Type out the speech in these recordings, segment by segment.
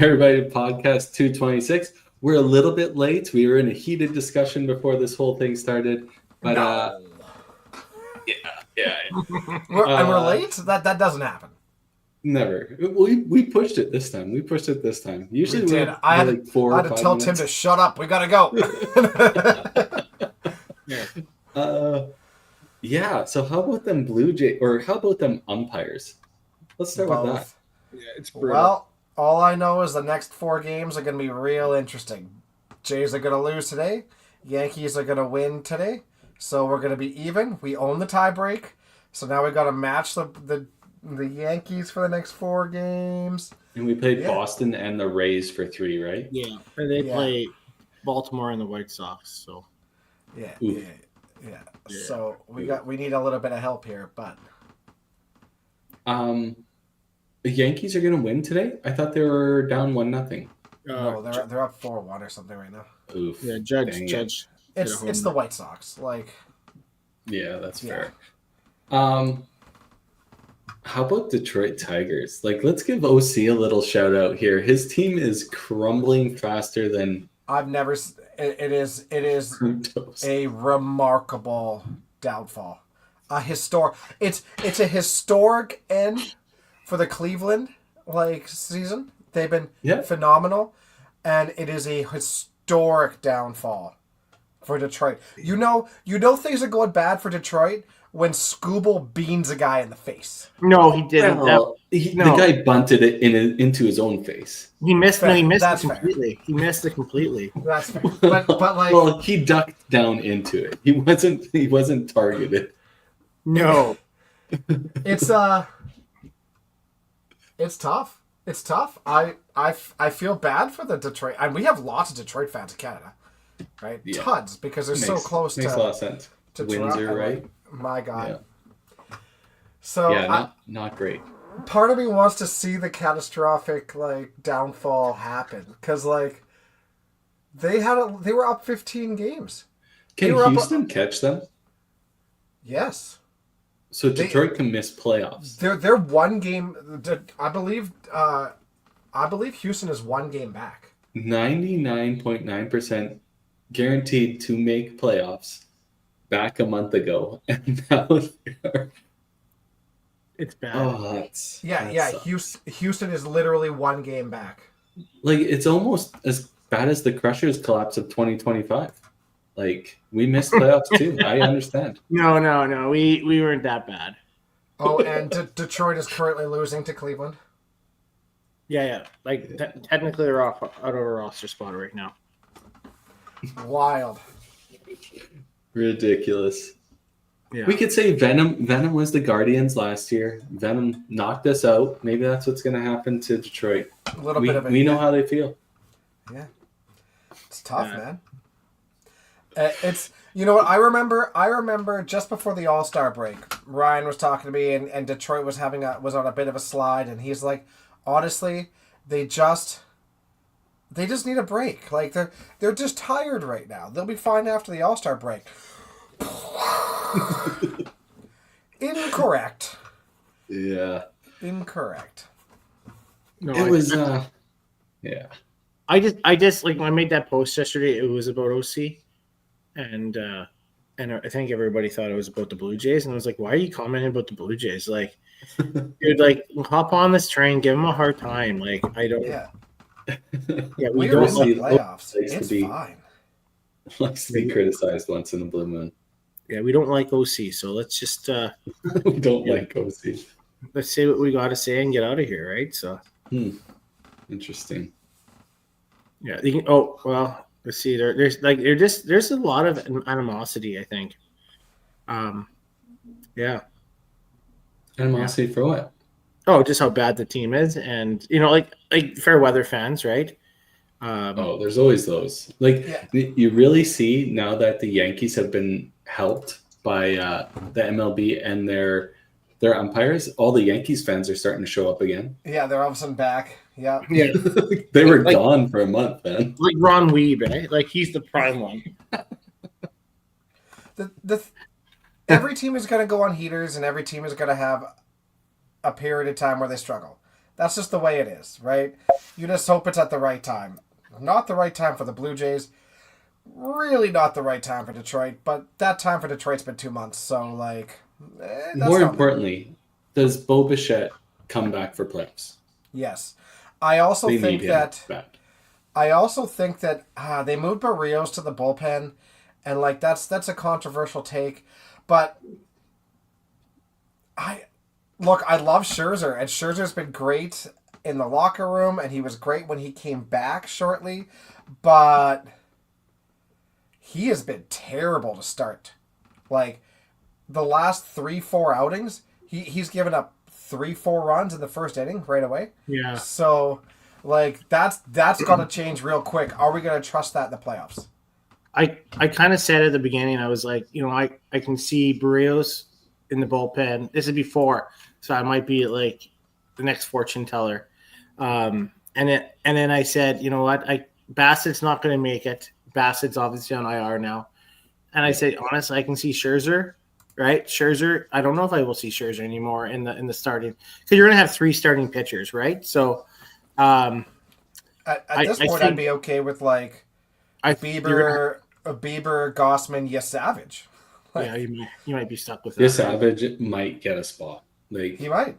everybody to podcast 226. We're a little bit late. We were in a heated discussion before this whole thing started. But yeah. We're late? That doesn't happen. Never. We pushed it this time. Usually we did. I had to tell Tim to shut up. We gotta go. Yeah. So how about them Blue Jays, or how about them umpires? Let's start with that. Yeah, it's brutal. Well, all I know is the next 4 games are going to be real interesting. Jays are going to lose today. Yankees are going to win today. So we're going to be even. We own the tie break. So now we've got to match the Yankees for the next 4 games. And we played Boston and the Rays for 3, right? Yeah, and they play Baltimore and the White Sox. So yeah. So we need a little bit of help here, but the Yankees are going to win today? I thought they were down 1-0. No, they're up 4-1 or something right now. Oof. Yeah, Judge. It's the White Sox. Yeah, that's fair. How about Detroit Tigers? Let's give OC a little shout out here. His team is crumbling faster than I've never. It is a remarkable downfall. It's a historic end for the Cleveland season. They've been phenomenal, and it is a historic downfall for Detroit. You know things are going bad for Detroit when Scooble beans a guy in the face. No, he didn't. The guy bunted it into his own face. He missed. No, he missed it completely. He missed it completely. That's fair. But well, he ducked down into it. He wasn't targeted. No. It's tough. It's tough. I feel bad for the Detroit, and we have lots of Detroit fans in Canada, right? Yeah. Tons, because they're so close makes a lot of sense. To Windsor, Toronto, right? My God. Yeah. So not great. Part of me wants to see the catastrophic downfall happen, because they were up 15 games. Can Houston catch them? Yes. So Detroit can miss playoffs. They're 1 game. I believe Houston is 1 game back. 99.9% guaranteed to make playoffs back a month ago, and now it's bad. Oh, Houston is literally 1 game back. It's almost as bad as the Crushers collapse of 2025. We missed playoffs too. I understand. No. We weren't that bad. Oh, and Detroit is currently losing to Cleveland. Yeah. Technically, they're out of a roster spot right now. Wild. Ridiculous. Yeah. We could say Venom was the Guardians last year. Venom knocked us out. Maybe that's what's going to happen to Detroit. A little bit of it. We know how they feel. Yeah. It's tough, man. It's, you know what, I remember just before the All-Star break, Ryan was talking to me, and Detroit was on a bit of a slide, and he's like, honestly, they just need a break. They're just tired right now. They'll be fine after the All-Star break. Incorrect. Yeah. Incorrect. No, it was yeah. I just when I made that post yesterday, it was about OC. And I think everybody thought it was about the Blue Jays, and I was like, "Why are you commenting about the Blue Jays? Dude, hop on this train, give them a hard time." I don't. Yeah. Yeah, we don't see playoffs. It's fine. Likes to be criticized once in a blue moon. Yeah, we don't like OC, so let's just. We don't like OC. Let's say what we got to say and get out of here, right? So. Interesting. Yeah. Let's see. There's a lot of animosity, I think. Yeah. Animosity for what? Oh, just how bad the team is, and fair weather fans, right? There's always those. You really see now that the Yankees have been helped by the MLB and their umpires. All the Yankees fans are starting to show up again. Yeah, they're all of a sudden back. Yeah. They were gone for a month, man. Like Ron Weeb, right? He's the prime one. Every team is going to go on heaters, and every team is going to have a period of time where they struggle. That's just the way it is, right? You just hope it's at the right time. Not the right time for the Blue Jays. Really not the right time for Detroit, but that time for Detroit's been 2 months, so like. That's More not importantly, does Bo Bichette come back for playoffs? Yes, I also They think need him that. back. I also think that they moved Barrios to the bullpen, and like that's a controversial take, but I love Scherzer, and Scherzer's been great in the locker room, and he was great when he came back shortly, but he has been terrible to start. Like the last 3-4 outings, he's given up 3-4 runs in the first inning right away. Yeah. So, like that's got to change real quick. Are we going to trust that in the playoffs? I kind of said at the beginning, I was like, I can see Barrios in the bullpen. This is before, so I might be like the next fortune teller. And then I said, you know what, Bassett's not going to make it. Bassett's obviously on IR now, and I said honestly, I can see Scherzer. Right, Scherzer. I don't know if I will see Scherzer anymore in the starting, because you're going to have 3 starting pitchers, right? So, at this point, I'd be okay with like Bieber, Gossman, Savage. Like, yeah, you might be stuck with that. Savage might get a spot. Like he might,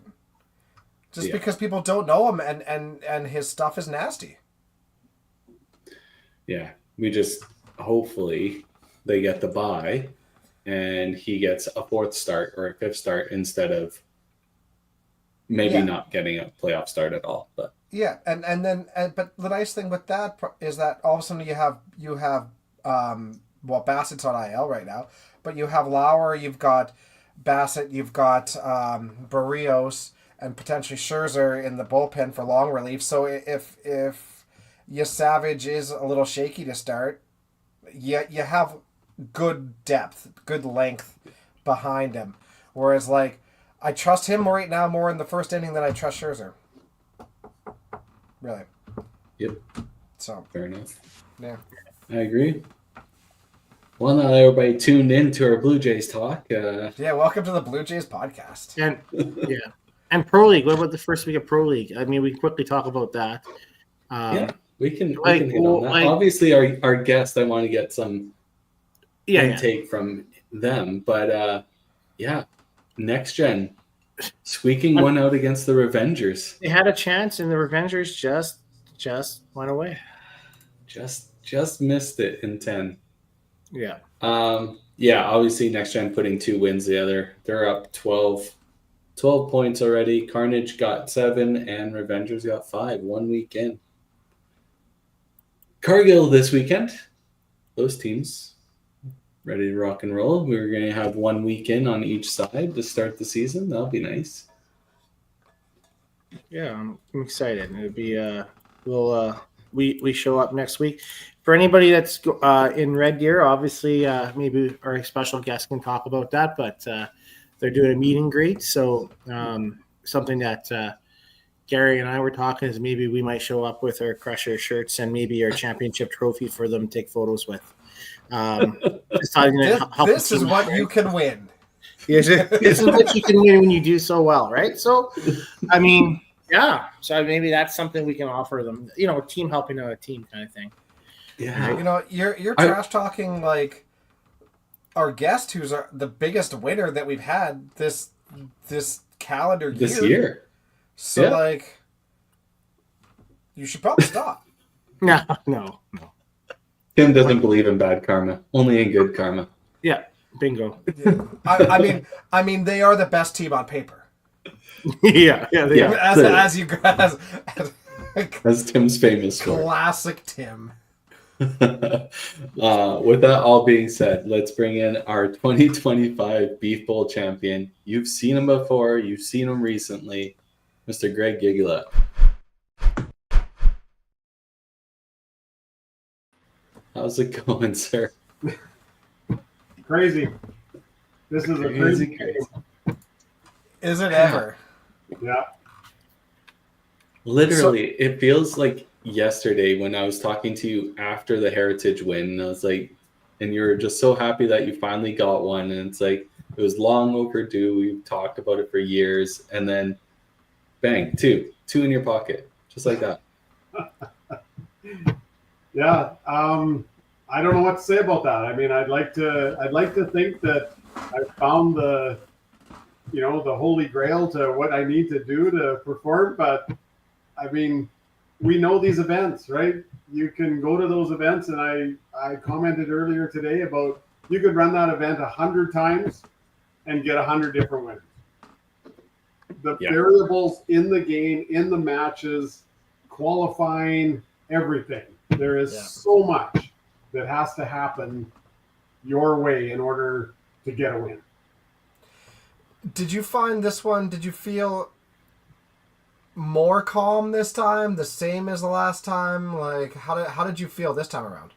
just because people don't know him and his stuff is nasty. Yeah, we just hopefully they get the bye. And he gets a 4th start or a 5th start instead of maybe not getting a playoff start at all. But yeah, and then but the nice thing with that is that all of a sudden you have Bassett's on IL right now, but you have Lauer, you've got Bassett, you've got Barrios, and potentially Scherzer in the bullpen for long relief. So if Savage is a little shaky to start, you have good depth, good length behind him. Whereas, like, I trust him right now more in the first inning than I trust Scherzer. Really. Yep. So. Fair enough. Yeah. I agree. Well, now everybody tuned in to our Blue Jays talk. Yeah, welcome to the Blue Jays podcast. And and Pro League. What about the first week of Pro League? I mean, we can quickly talk about that. We can hit on that. Obviously, our guest, I want to get some intake from them, but next gen squeaking one out against the Revengers. They had a chance, and the Revengers just went away. Just missed it in 10. Yeah. Obviously next gen putting 2 wins together. They're up 12 points already. Carnage got 7 and Revengers got 5 1 week in. Cargill this weekend. Those teams ready to rock and roll. We're going to have 1 weekend on each side to start the season. That'll be nice. Yeah, I'm excited. It'll be we show up next week. For anybody that's in Red Deer, obviously maybe our special guest can talk about that, but they're doing a meet and greet. So something that Gary and I were talking is maybe we might show up with our Crusher shirts and maybe our championship trophy for them to take photos with. This is what you can win. This is what you can win when you do so well, right? So, I mean, yeah. So maybe that's something we can offer them. Team helping out a team kind of thing. Yeah. You're trash talking like our guest, who's the biggest winner that we've had this calendar year. This year. So like, you should probably stop. No. Tim doesn't believe in bad karma, only in good karma. Yeah, bingo. Yeah. I mean, they are the best team on paper. Yeah. As you guys, as Tim's famous for. Classic Tim. With that all being said, let's bring in our 2025 Beef Bowl champion. You've seen him before. You've seen him recently, Mr. Greg Gigula. How's it going, sir? Crazy. This is a crazy case. Is it ever? Yeah. Literally, it feels like yesterday when I was talking to you after the Heritage win. I was like, and you were just so happy that you finally got one. And it's like, it was long overdue. We've talked about it for years. And then Bang, two in your pocket, just like that. Yeah. I don't know what to say about that. I mean, I'd like to think that I found the holy grail to what I need to do to perform. But I mean, we know these events, right? You can go to those events, and I commented earlier today about you could run that event 100 times and get 100 different winners. The variables in the game, in the matches, qualifying, everything. There is so much that has to happen your way in order to get a win. Did you find this one, did you feel more calm this time, the same as the last time? Like, how did you feel this time around?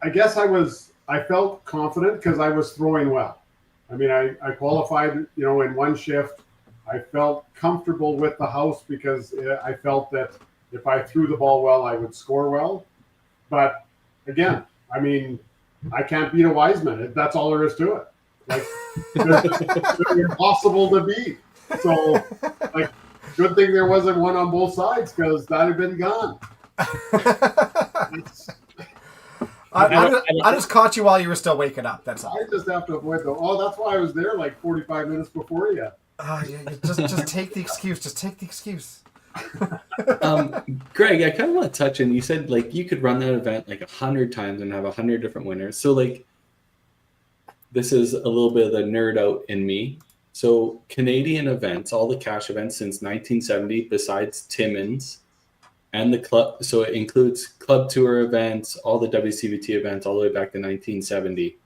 I guess I felt confident because I was throwing well. I mean, I qualified, in one shift. I felt comfortable with the house because I felt that if I threw the ball well, I would score well. But again, I mean, I can't beat a Wiseman. That's all there is to it. Like, they're impossible to beat. So, like, good thing there wasn't one on both sides because that had been gone. I just caught you while you were still waking up. That's all. I just have to avoid that's why I was there like 45 minutes before you. Just take the excuse. Just take the excuse. Greg, I kind of want to touch on, you said like you could run that event like 100 times and have 100 different winners. So like, this is a little bit of the nerd out in me. So Canadian events, all the cash events since 1970, besides Timmins and the club, so it includes club tour events, all the WCBT events, all the way back to 1970.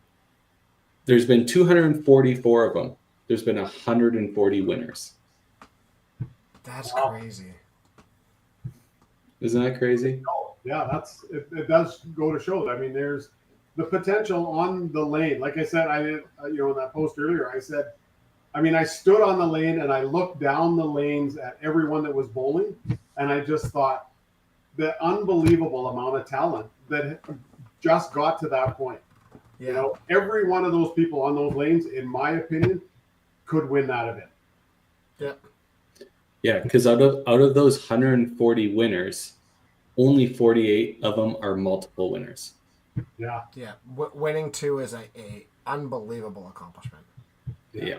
There's been 244 of them. There's been 140 winners. That's crazy. Isn't that crazy? Yeah, it does go to show. I mean, there's the potential on the lane. Like I said, I did, in that post earlier, I said, I mean, I stood on the lane and I looked down the lanes at everyone that was bowling, and I just thought the unbelievable amount of talent that just got to that point. Yeah. Every one of those people on those lanes, in my opinion, could win that event. Yeah. Yeah, because out of those 140 winners, only 48 of them are multiple winners. Yeah. Yeah. Winning two is a unbelievable accomplishment. Yeah.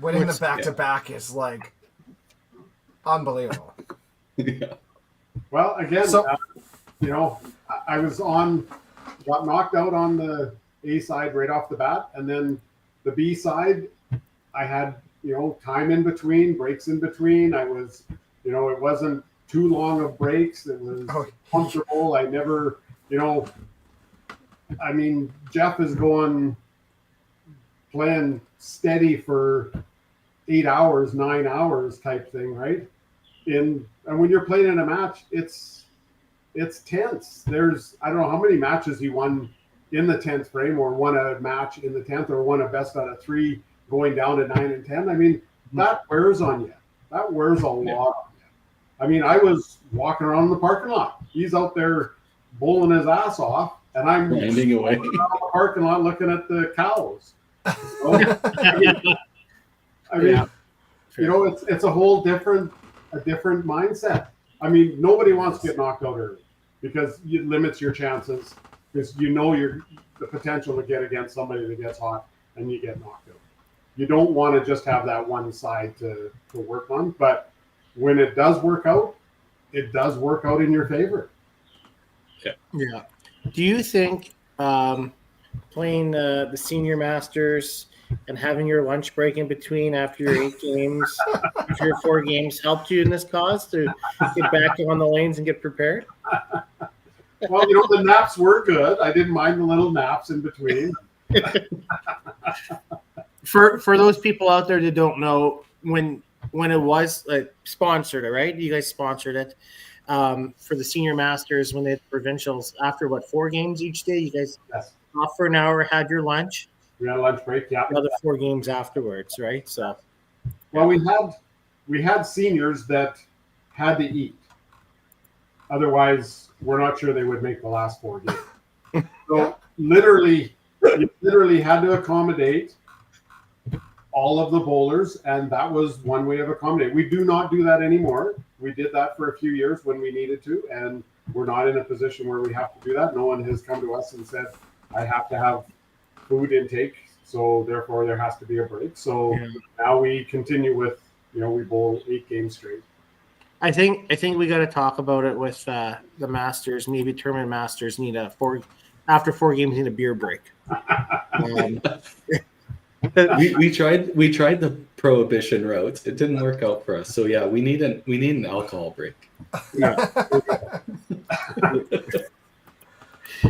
Winning the back-to-back is like unbelievable. Yeah. Well, again, I was got knocked out on the A side right off the bat, and then the B side, I had time in between, breaks in between. I was, it wasn't too long of breaks. It was comfortable. I never, I mean, Jeff is playing steady for 8 hours, 9 hours type thing, right? And when you're playing in a match, it's tense. There's, I don't know how many matches he won in the 10th frame, or won a match in the 10th, or won a best out of 3 going down to 9 and 10. I mean, that wears on you. That wears a lot on you. I mean, I was walking around in the parking lot. He's out there bowling his ass off, and I'm landing away around the parking lot looking at the cows. I mean, it's a whole different mindset. I mean, nobody wants to get knocked out early because it limits your chances, because the potential to get against somebody that gets hot and you get knocked out. You don't want to just have that one side to work on, but when it does work out, it does work out in your favor. Yeah. Do you think playing the senior masters and having your lunch break in between after your 8 games, after your 4 games, helped you in this cause to get back on the lanes and get prepared? Well, the naps were good. I didn't mind the little naps in between. For those people out there that don't know, when it was sponsored, right? You guys sponsored it for the senior masters when they had provincials. After 4 games each day, you guys off for an hour, had your lunch. We had a lunch break, yeah. Another 4 games afterwards, right? So, well, we had seniors that had to eat. Otherwise, we're not sure they would make the last 4 games. So you literally had to accommodate all of the bowlers, and that was one way of accommodating. We do not do that anymore. We did that for a few years when we needed to, and we're not in a position where we have to do that. No one has come to us and said, I have to have food intake, so therefore there has to be a break. So now we continue with, we bowl 8 games straight. I think we got to talk about it with the Masters. Maybe tournament Masters need after 4 games need a beer break. we tried the prohibition route. It didn't work out for us. So yeah, we need an alcohol break. Yeah.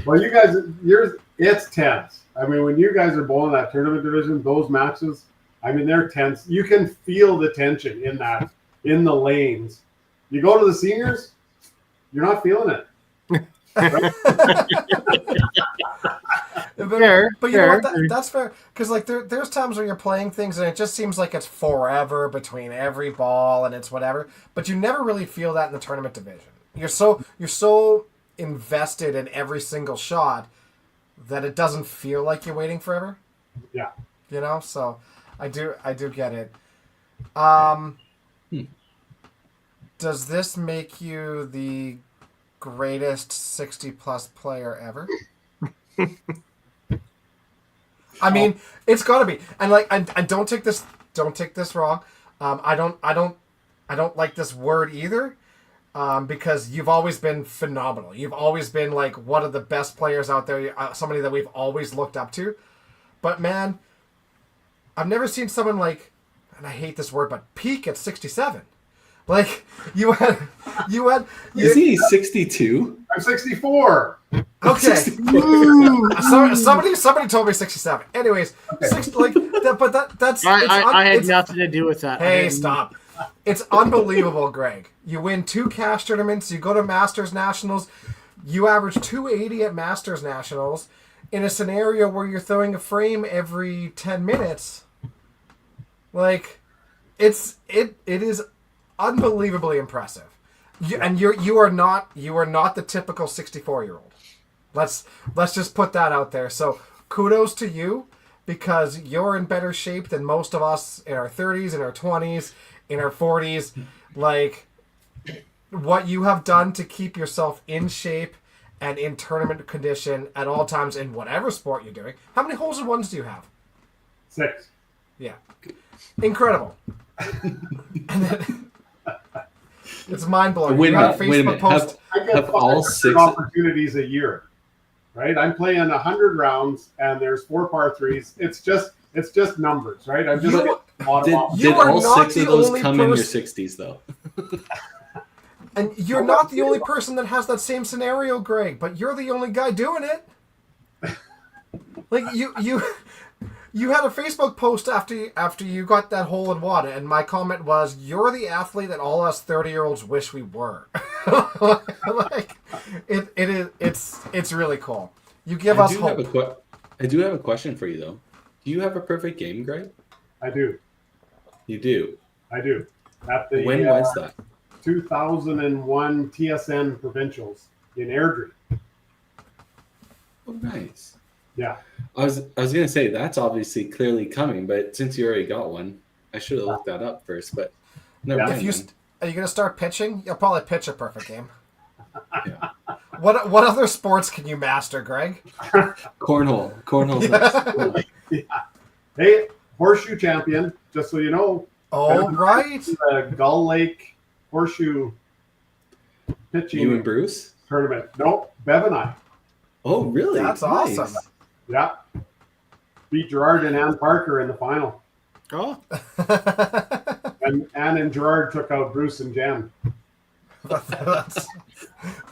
Well, you guys, it's tense. I mean, when you guys are bowling that tournament division, those matches, I mean, they're tense. You can feel the tension in the lanes. You go to the seniors, you're not feeling it. Right? But you know what? That's fair, because like there's times when you're playing things and it just seems like it's forever between every ball and it's whatever. But you never really feel that in the tournament division. You're so invested in every single shot that it doesn't feel like you're waiting forever. Yeah. So I do get it. Does this make you the greatest 60+ player ever? I mean, it's got to be. And like, I don't take this wrong. I don't like this word either. Because you've always been phenomenal. You've always been like one of the best players out there. Somebody that we've always looked up to. But man, I've never seen someone like, and I hate this word, but peak at 67. Like you had. Is he 62? I'm 64. Okay. Somebody told me 67. Anyways, okay. That's. I had nothing to do with that. Hey, stop. It's unbelievable, Greg. You win 2 cash tournaments. You go to Masters Nationals. You average 280 at Masters Nationals in a scenario where you're throwing a frame every 10 minutes. Like, it is unbelievably impressive. You are not the typical 64-year-old. Let's just put that out there. So kudos to you, because you're in better shape than most of us in our 30s, in our 20s, in our 40s. Like, what you have done to keep yourself in shape and in tournament condition at all times in whatever sport you're doing. How many holes in ones do you have? 6. Yeah. Incredible. And then, it's mind-blowing. Wait a minute. I get all 6 opportunities a year, right? I'm playing 100 rounds, and there's 4 par 3s. It's just numbers, right? I'm just did all 6 of those come in your 60s though? And you're not the only person that has that same scenario, Greg, but you're the only guy doing it. Like you had a Facebook post after you got that hole in one, and my comment was, "You're the athlete that all us 30-year-olds wish we were." Like it's really cool. You give us hope. I do have a question for you though. Do you have a perfect game, Greg? I do. You do. I do. When was that? 2001 TSN Provincials in Airdrie. Oh, nice. Yeah. I was gonna say that's obviously clearly coming, but since you already got one, I should have looked that up first. But never mind. Are you gonna start pitching? You'll probably pitch a perfect game. Yeah. What other sports can you master, Greg? Cornhole. Yeah. Yeah. Hey, horseshoe champion, just so you know. Oh, right. The Gull Lake Horseshoe pitching. You and Bruce? Tournament. Nope, Bev and I. Oh, really? That's nice. awesome. Yeah. Beat Gerard and Ann Parker in the final. Oh. And Ann and Gerard took out Bruce and Jen.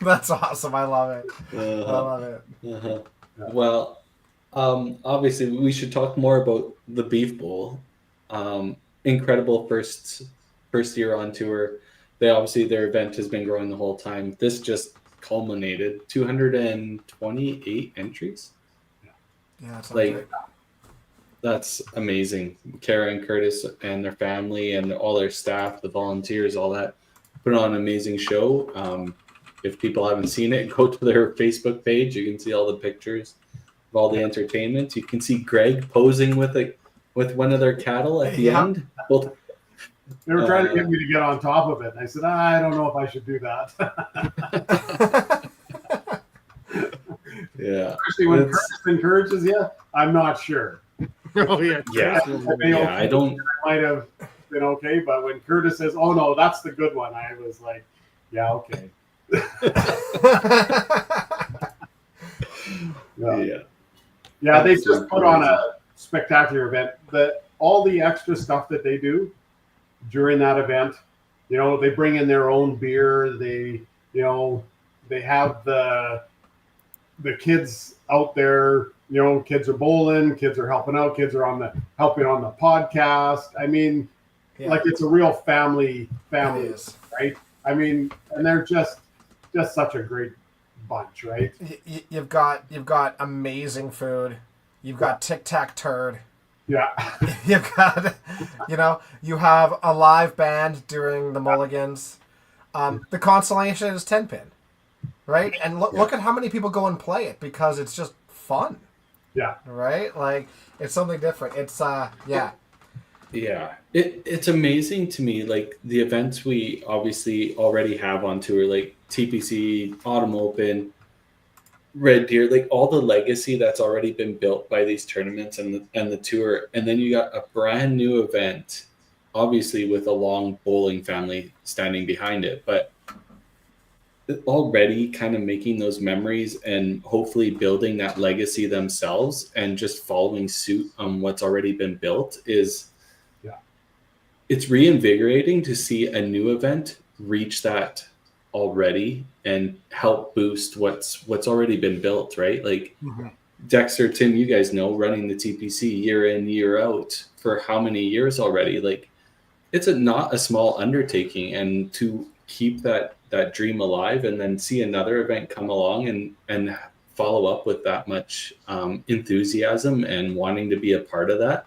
That's awesome. I love it. Uh-huh. I love it. Uh-huh. Yeah. Well, obviously we should talk more about the Beef Bowl. Incredible first year on tour. Their event has been growing the whole time. This just culminated 228 entries. Yeah, that's that's amazing. Kara and Curtis and their family and all their staff, the volunteers, all that, put on an amazing show. If people haven't seen it, go to their Facebook page. You can see all the pictures of all the entertainment. You can see Greg posing with with one of their cattle at the Yeah. end. Well, They were trying to get me to get on top of it. And I said, I don't know if I should do that. yeah, Especially when It's- Curtis encourages you, I'm not sure. Oh yeah, Yeah. yeah. I don't. I might have been okay, but when Curtis says, "Oh no, that's the good one," I was like, "Yeah, okay." Yeah. Yeah, they Absolutely just put on crazy. a spectacular event. All the extra stuff that they do during that event, they bring in their own beer. They have the kids out there. Kids are bowling, kids are helping out, kids are helping on the podcast. I mean, Yeah. like it's a real family, It is. right? I mean, and they're just such a great bunch, right? You've got amazing food. You've got Tic Tac Turd. Yeah. You've got, you have a live band during the Mulligans. The consolation is 10-pin, right? And look at how many people go and play it because it's just fun. Yeah. Right? Like, it's something different. It's, yeah. Yeah, it's amazing to me, like the events we obviously already have on tour, like TPC, Autumn Open, Red Deer, like all the legacy that's already been built by these tournaments and the tour, and then you got a brand new event, obviously with a long bowling family standing behind it, but already kind of making those memories and hopefully building that legacy themselves and just following suit on what's already been built is. It's reinvigorating to see a new event reach that already and help boost what's already been built, right? Like Dexter, Tim, you guys know, running the TPC year in, year out for how many years already? Like it's not a small undertaking, and to keep that dream alive and then see another event come along and follow up with that much enthusiasm and wanting to be a part of that.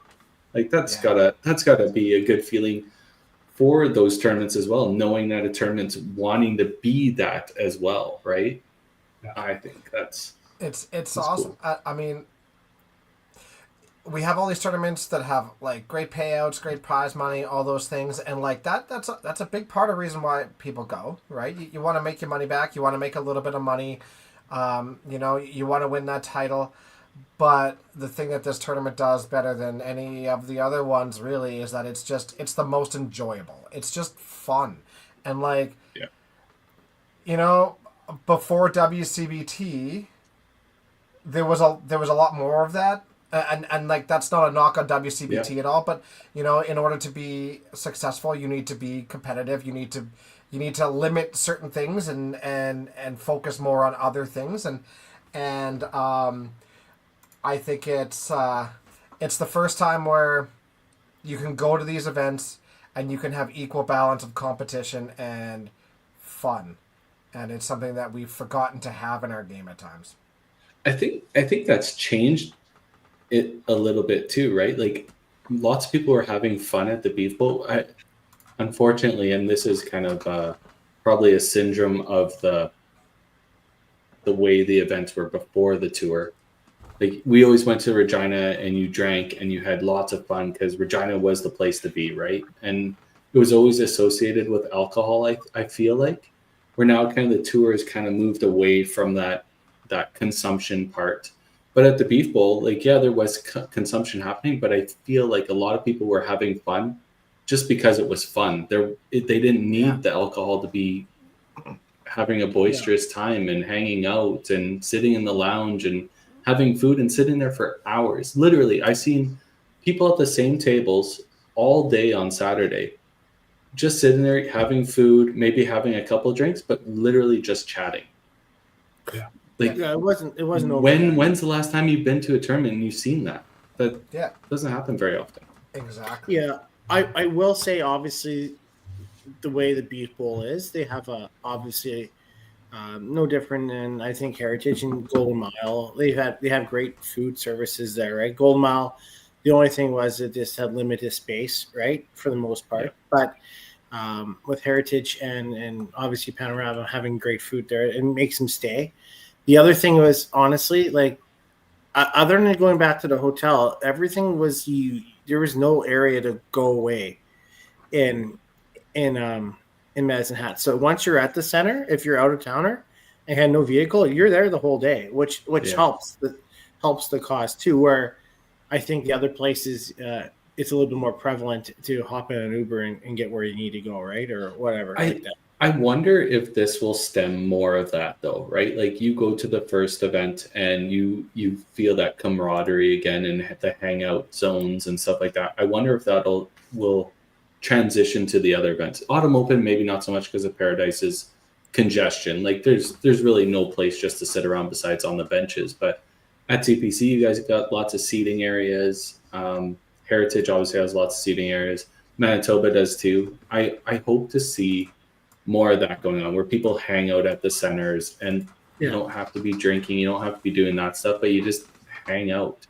Like that's gotta be a good feeling for those tournaments as well, knowing that a tournament's wanting to be that as well, right? Yeah. I think that's awesome. cool. I mean, we have all these tournaments that have like great payouts, great prize money, all those things, and like that's a big part of the reason why people go, right? You want to make your money back, you want to make a little bit of money, you want to win that title. But the thing that this tournament does better than any of the other ones really is that it's the most enjoyable. It's just fun. And like, before WCBT, there was a lot more of that. And like, that's not a knock on WCBT at all, but in order to be successful, you need to be competitive. You need to limit certain things and focus more on other things. And I think it's the first time where you can go to these events and you can have equal balance of competition and fun, and it's something that we've forgotten to have in our game at times. I think that's changed it a little bit too, right? Like lots of people are having fun at the Beef Bowl. Unfortunately, and this is kind of probably a syndrome of the way the events were before the tour. Like we always went to Regina and you drank and you had lots of fun because Regina was the place to be, right? And it was always associated with alcohol. I feel like where now kind of the tour has kind of moved away from that consumption part. But at the Beef Bowl, like there was consumption happening, but I feel like a lot of people were having fun just because it was fun. They didn't need the alcohol to be having a boisterous time and hanging out and sitting in the lounge and having food and sitting there for hours. Literally, I've seen people at the same tables all day on Saturday, just sitting there having food, maybe having a couple of drinks, but literally just chatting. Yeah. Like it wasn't over. When's the last time you've been to a tournament and you've seen that? That doesn't happen very often. Exactly. Yeah. I will say, obviously, the way the Beef Bowl is, they have obviously no different than I think Heritage and Golden Mile. They have great food services there, right? Golden Mile, the only thing was it just had limited space, right, for the most part. Yeah. But with Heritage and obviously Panorama having great food there, it makes them stay. The other thing was, honestly, like other than going back to the hotel, everything was you there was no area to go away in Medicine Hat. So once you're at the center, if you're out of towner and had no vehicle, you're there the whole day, which Yeah. helps the cost too. Where I think the other places, it's a little bit more prevalent to hop in an Uber and get where you need to go, right, or whatever. Like that. I wonder if this will stem more of that though, right? Like you go to the first event and you feel that camaraderie again and the hangout zones and stuff like that. I wonder if will transition to the other events. Autumn Open, maybe not so much because of Paradise's congestion. Like there's really no place just to sit around besides on the benches. But at TPC, you guys got lots of seating areas. Heritage obviously has lots of seating areas. Manitoba does too. I hope to see more of that going on where people hang out at the centers and you don't have to be drinking, you don't have to be doing that stuff, but you just hang out.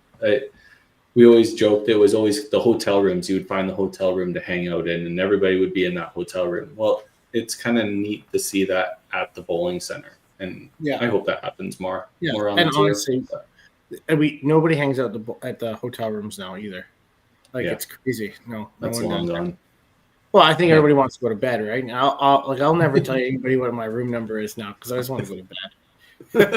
We always joked it was always the hotel rooms. You would find the hotel room to hang out in and everybody would be in that hotel room. Well, it's kind of neat to see that at the bowling center. And I hope that happens more. Yeah. More on And the tour. honestly, nobody hangs out at the hotel rooms now either. Like it's crazy. No, That's no one long does that. gone. Well, I think everybody wants to go to bed, right? And I'll never tell anybody what my room number is now because I just want to go to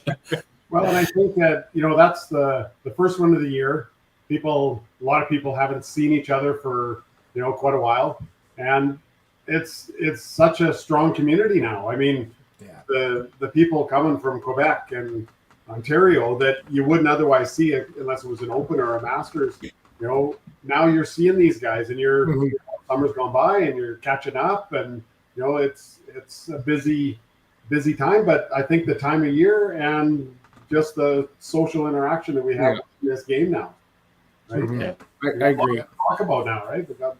bed. Well, and I think that that's the first one of the year. A lot of people haven't seen each other for quite a while, and it's such a strong community now. I mean, the people coming from Quebec and Ontario that you wouldn't otherwise see unless it was an Open or a Masters. Now you're seeing these guys, and summer's gone by, and you're catching up, and it's a busy time. But I think the time of year and just the social interaction that we have in this game now, right? Mm-hmm. I agree. Talk about now, right? We got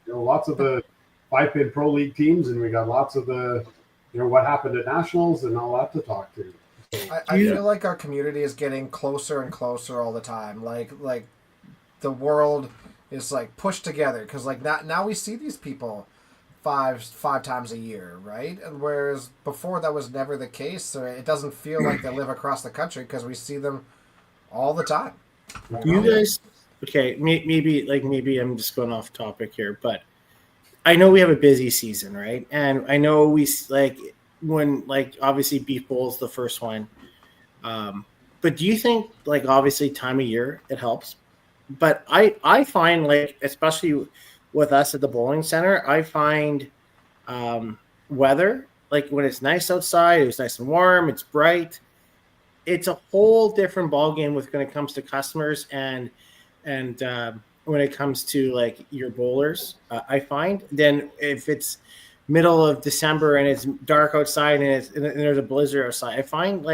lots of the 5-pin Pro League teams, and we got lots of the what happened at Nationals and all that to talk to. So, I feel like our community is getting closer and closer all the time. Like the world is like pushed together because like now we see these people five times a year, right? And whereas before that was never the case, so it doesn't feel like they live across the country because we see them all the time. You guys, okay? Maybe I'm just going off topic here, but I know we have a busy season, right? And I know we when obviously Beef Bowl is the first one, but do you think obviously time of year it helps? But I find especially with us at the bowling center, I find weather, when it's nice outside, it's nice and warm, it's bright. It's a whole different ballgame when it comes to customers and when it comes to your bowlers, I find, than if it's middle of December and it's dark outside and there's a blizzard outside. I find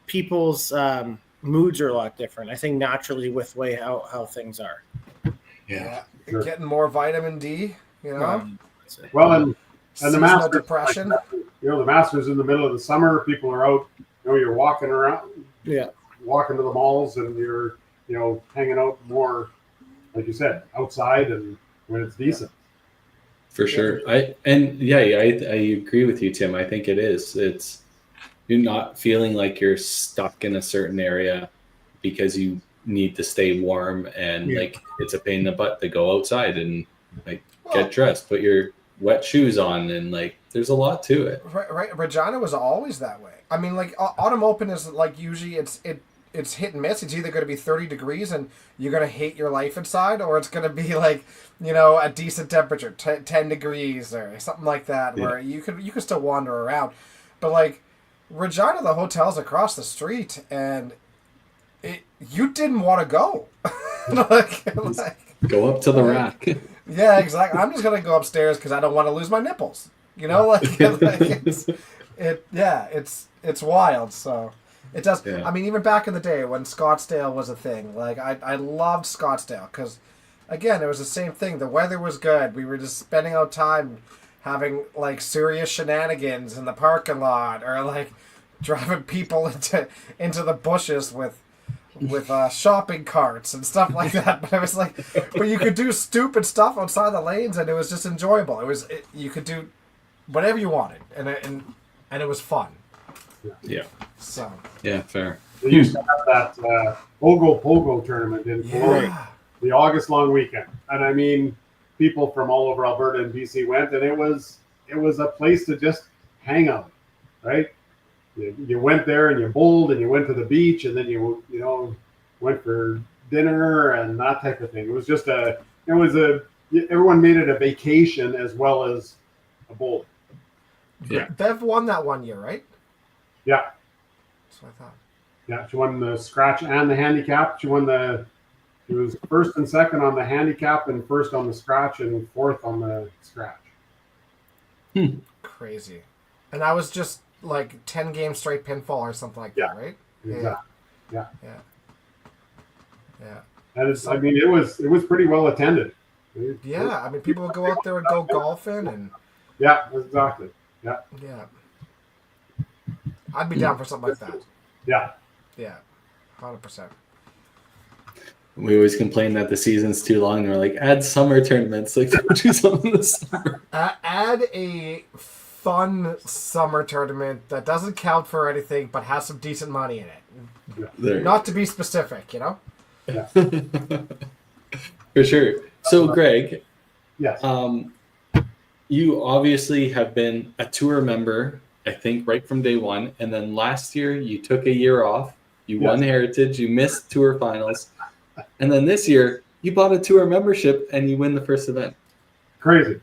people's moods are a lot different. I think naturally with way how things are. Yeah. Sure. Getting more vitamin D, Well, and the seasonal Masters, depression. the Masters in the middle of the summer, people are out. You're walking around, walking to the malls, and you're hanging out more, like you said, outside and when it's decent. For sure. I agree with you, Tim. I think it is. You're not feeling like you're stuck in a certain area because you need to stay warm and it's a pain in the butt to go outside and get dressed, put your wet shoes on, and there's a lot to it. Right. Regina was always that way. I mean, Autumn Open is usually it's hit and miss. It's either going to be 30 degrees and you're going to hate your life inside, or it's going to be a decent temperature, 10 degrees or something like that, where you can still wander around. But Regina, the hotel's across the street, and you didn't want to go. Go up to the rack. Yeah, exactly. I'm just gonna go upstairs because I don't want to lose my nipples. It's wild. So it does. Yeah. I mean, even back in the day when Scottsdale was a thing, I loved Scottsdale because, again, it was the same thing. The weather was good. We were just spending our time having serious shenanigans in the parking lot, or driving people into the bushes with shopping carts and stuff like that. But it was but you could do stupid stuff outside the lanes, and it was just enjoyable. You could do whatever you wanted, and it was fun. Yeah. So. Yeah, fair. They used to have that Ogo Pogo tournament in Florida. the August long weekend. And I mean, people from all over Alberta and BC went, and it was a place to just hang out, right? You went there and you bowled and you went to the beach, and then you went for dinner and that type of thing. It was just everyone made it a vacation as well as a bowl. Yeah. Bev won that one year, right? Yeah. That's what I thought. Yeah, she won the scratch and the handicap. She was first and second on the handicap, and first on the scratch, and fourth on the scratch. Crazy. And that was just like 10 game straight pinfall or something like that, right? Exactly. Yeah. And it was pretty well attended. Yeah, I mean, people would go out there and go golfing, and yeah, exactly. Yeah. I'd be down for something like that. Yeah. 100%. We always complain that the season's too long, and we're like, add summer tournaments. Like, do something this summer. Add a fun summer tournament that doesn't count for anything, but has some decent money in it. There. Not to be specific, Yeah. For sure. So, Greg, Yes. you obviously have been a tour member, I think, right from day one. And then last year, you took a year off. You won Heritage. You missed tour finals. And then this year, you bought a tour membership and you win the first event. Crazy.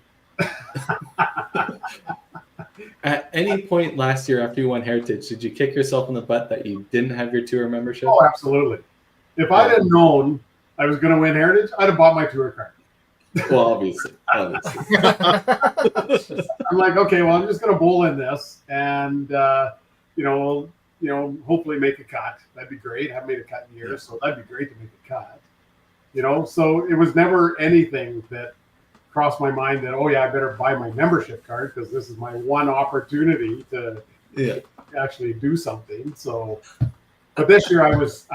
At any point last year after you won Heritage, did you kick yourself in the butt that you didn't have your tour membership? Oh, absolutely. If I'd have known I was going to win Heritage, I'd have bought my tour card. Well, obviously. I'm like, okay, well, I'm just going to bowl in this, and hopefully make a cut. That'd be great. I haven't made a cut in years, so that'd be great to make a cut. So it was never anything that crossed my mind that, oh yeah, I better buy my membership card because this is my one opportunity to actually do something. So, but this year I was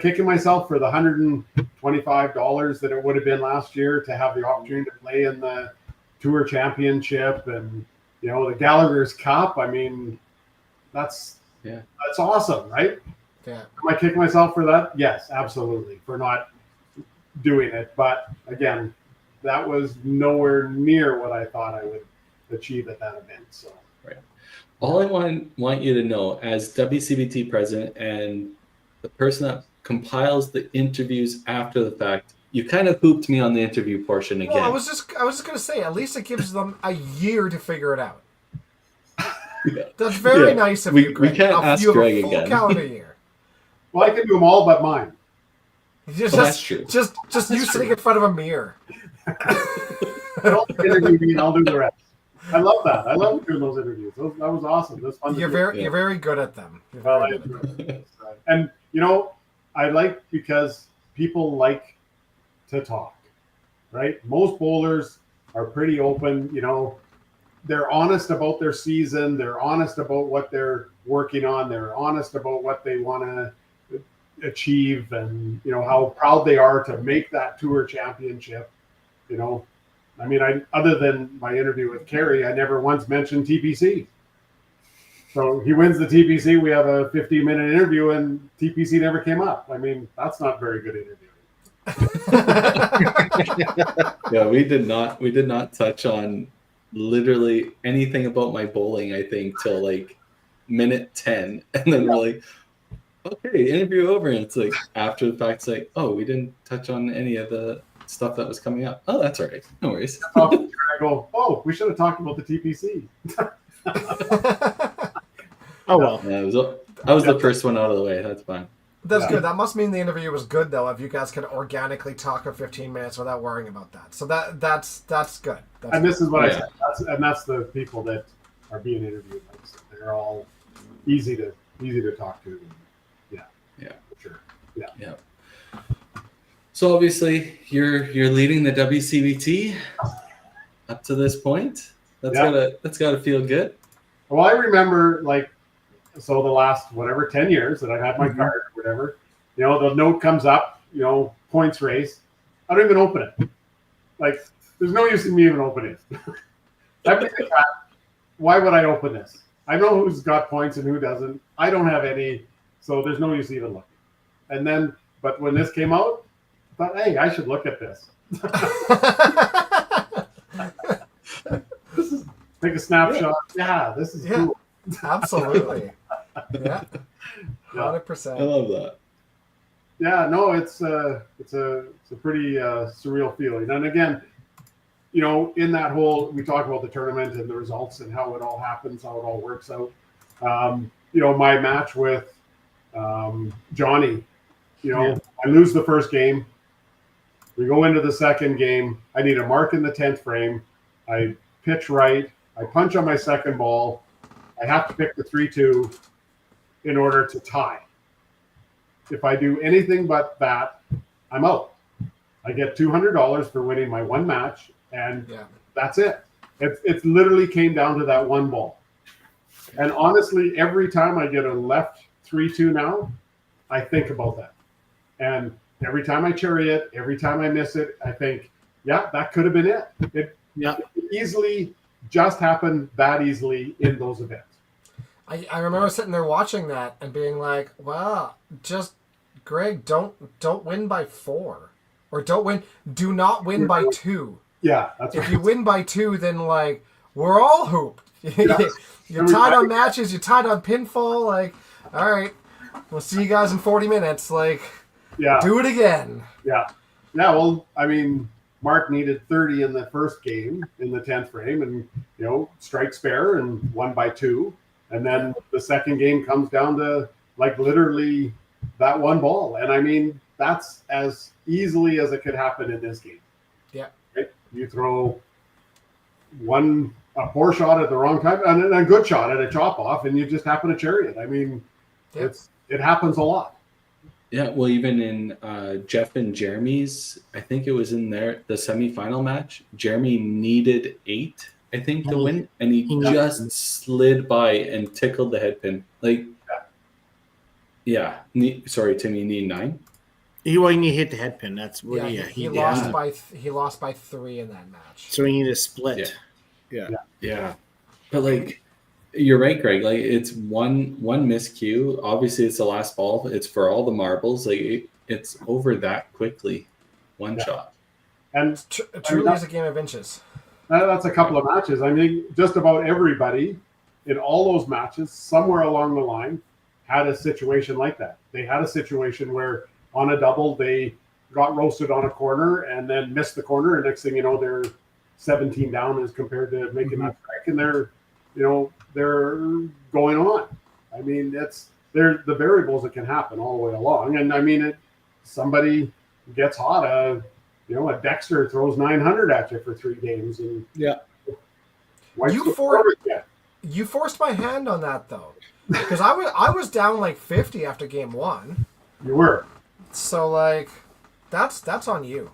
kicking myself for the $125 that it would have been last year to have the opportunity to play in the Tour Championship and the Gallagher's Cup. I mean, that's awesome, right? Yeah. Am I kicking myself for that? Yes, absolutely, for not doing it. But again, that was nowhere near what I thought I would achieve at that event. So, right. All I want you to know, as WCBT president and the person that compiles the interviews after the fact, you kind of pooped me on the interview portion again. Well, I was just going to say, at least it gives them a year to figure it out. That's very nice of you, Greg. We can't ask Greg again. Calendar year. Well, I can do them all but mine. That's true. Just you sitting in front of a mirror. Don't interview me and I'll do the rest. I love that. I love doing those interviews. That was awesome. That's fun. You're very good at them. And I like because people like to talk, right? Most bowlers are pretty open. They're honest about their season. They're honest about what they're working on. They're honest about what they want to achieve, and how proud they are to make that tour championship. I mean, other than my interview with Kerry, I never once mentioned TPC. So he wins the TPC. We have a 15-minute interview, and TPC never came up. I mean, that's not very good interviewing. Yeah, we did not touch on literally anything about my bowling, I think, till like minute 10, and then we're like, okay, interview over, and it's like after the fact, it's like, oh, we didn't touch on any of the stuff that was coming up. Oh, that's all right, no worries. I go, oh, we should have talked about the TPC. Oh well, Yeah, I was the first one out of the way. That's fine. That's good. That must mean the interview was good, though, if you guys can organically talk for 15 minutes without worrying about that. So that's good. And this is what I said. That's the people that are being interviewed. They're all easy to talk to. Yeah, for sure. Yeah. So obviously, you're leading the WCBT up to this point. That's gotta feel good. Well, I remember the last 10 years that I had my card or whatever, the note comes up, points race. I don't even open it. There's no use in me even opening it. I've been a cut. Why would I open this? I know who's got points and who doesn't. I don't have any, so there's no use even looking. And then, but when this came out, thought, hey, I should look at this. Take a snapshot. Yeah, this is cool. Absolutely. Yeah. I 100%. love that. Yeah, no, it's a pretty surreal feeling. And again, you know, in that whole, we talk about the tournament and the results and how it all happens, how it all works out. You know, my match with Johnny, you know, I lose the first game. We go into the second game. I need a mark in the 10th frame. I pitch right. I punch on my second ball. I have to pick the 3-2 in order to tie. If I do anything but that, I'm out. I get $200 for winning my one match, and that's it. It literally came down to that one ball. And honestly, every time I get a left 3-2 now, I think about that. And every time I cherry it, every time I miss it, I think, yeah, that could have been it. It easily just happened that easily in those events. I remember sitting there watching that and being like, wow, just Greg, don't win by 4. Or do not win by 2. Yeah, that's if right. you win by 2, then like we're all hooped. You're tied on matches, you're tied on pinfall, like, all right, we'll see you guys in 40 minutes. Like, do it again. Yeah. Well, I mean, Mark needed 30 in the first game in the 10th frame, and you know, strike spare and won by 2. And then the second game comes down to like literally that one ball. And I mean, that's as easily as it could happen in this game. Yeah. Right? You throw a poor shot at the wrong time and a good shot at a chop off, and you just happen to cherry it. I mean, it happens a lot. Yeah, well, even in Jeff and Jeremy's, I think it was in the semifinal match, Jeremy needed 8, I think, to win, and he just slid by and tickled the head pin. Like, sorry, Tim, you need 9? When you hit the head pin, that's what he lost by 3 in that match. So he needed a split. Yeah. But like, you're right, Greg. Like, it's one miscue. Obviously, it's the last ball. It's for all the marbles. Like, it's over that quickly. One shot. And truly is a game of inches. That's a couple of matches. I mean, just about everybody in all those matches, somewhere along the line, had a situation like that. They had a situation where on a double, they got roasted on a corner and then missed the corner. And next thing you know, they're 17 down as compared to making that strike. And they're going on. I mean, they're the variables that can happen all the way along. And I mean, somebody gets hot. A Dexter throws 900 at you for 3 games. And you forced my hand on that though, because I was down like 50 after game 1. You were. So like, that's on you.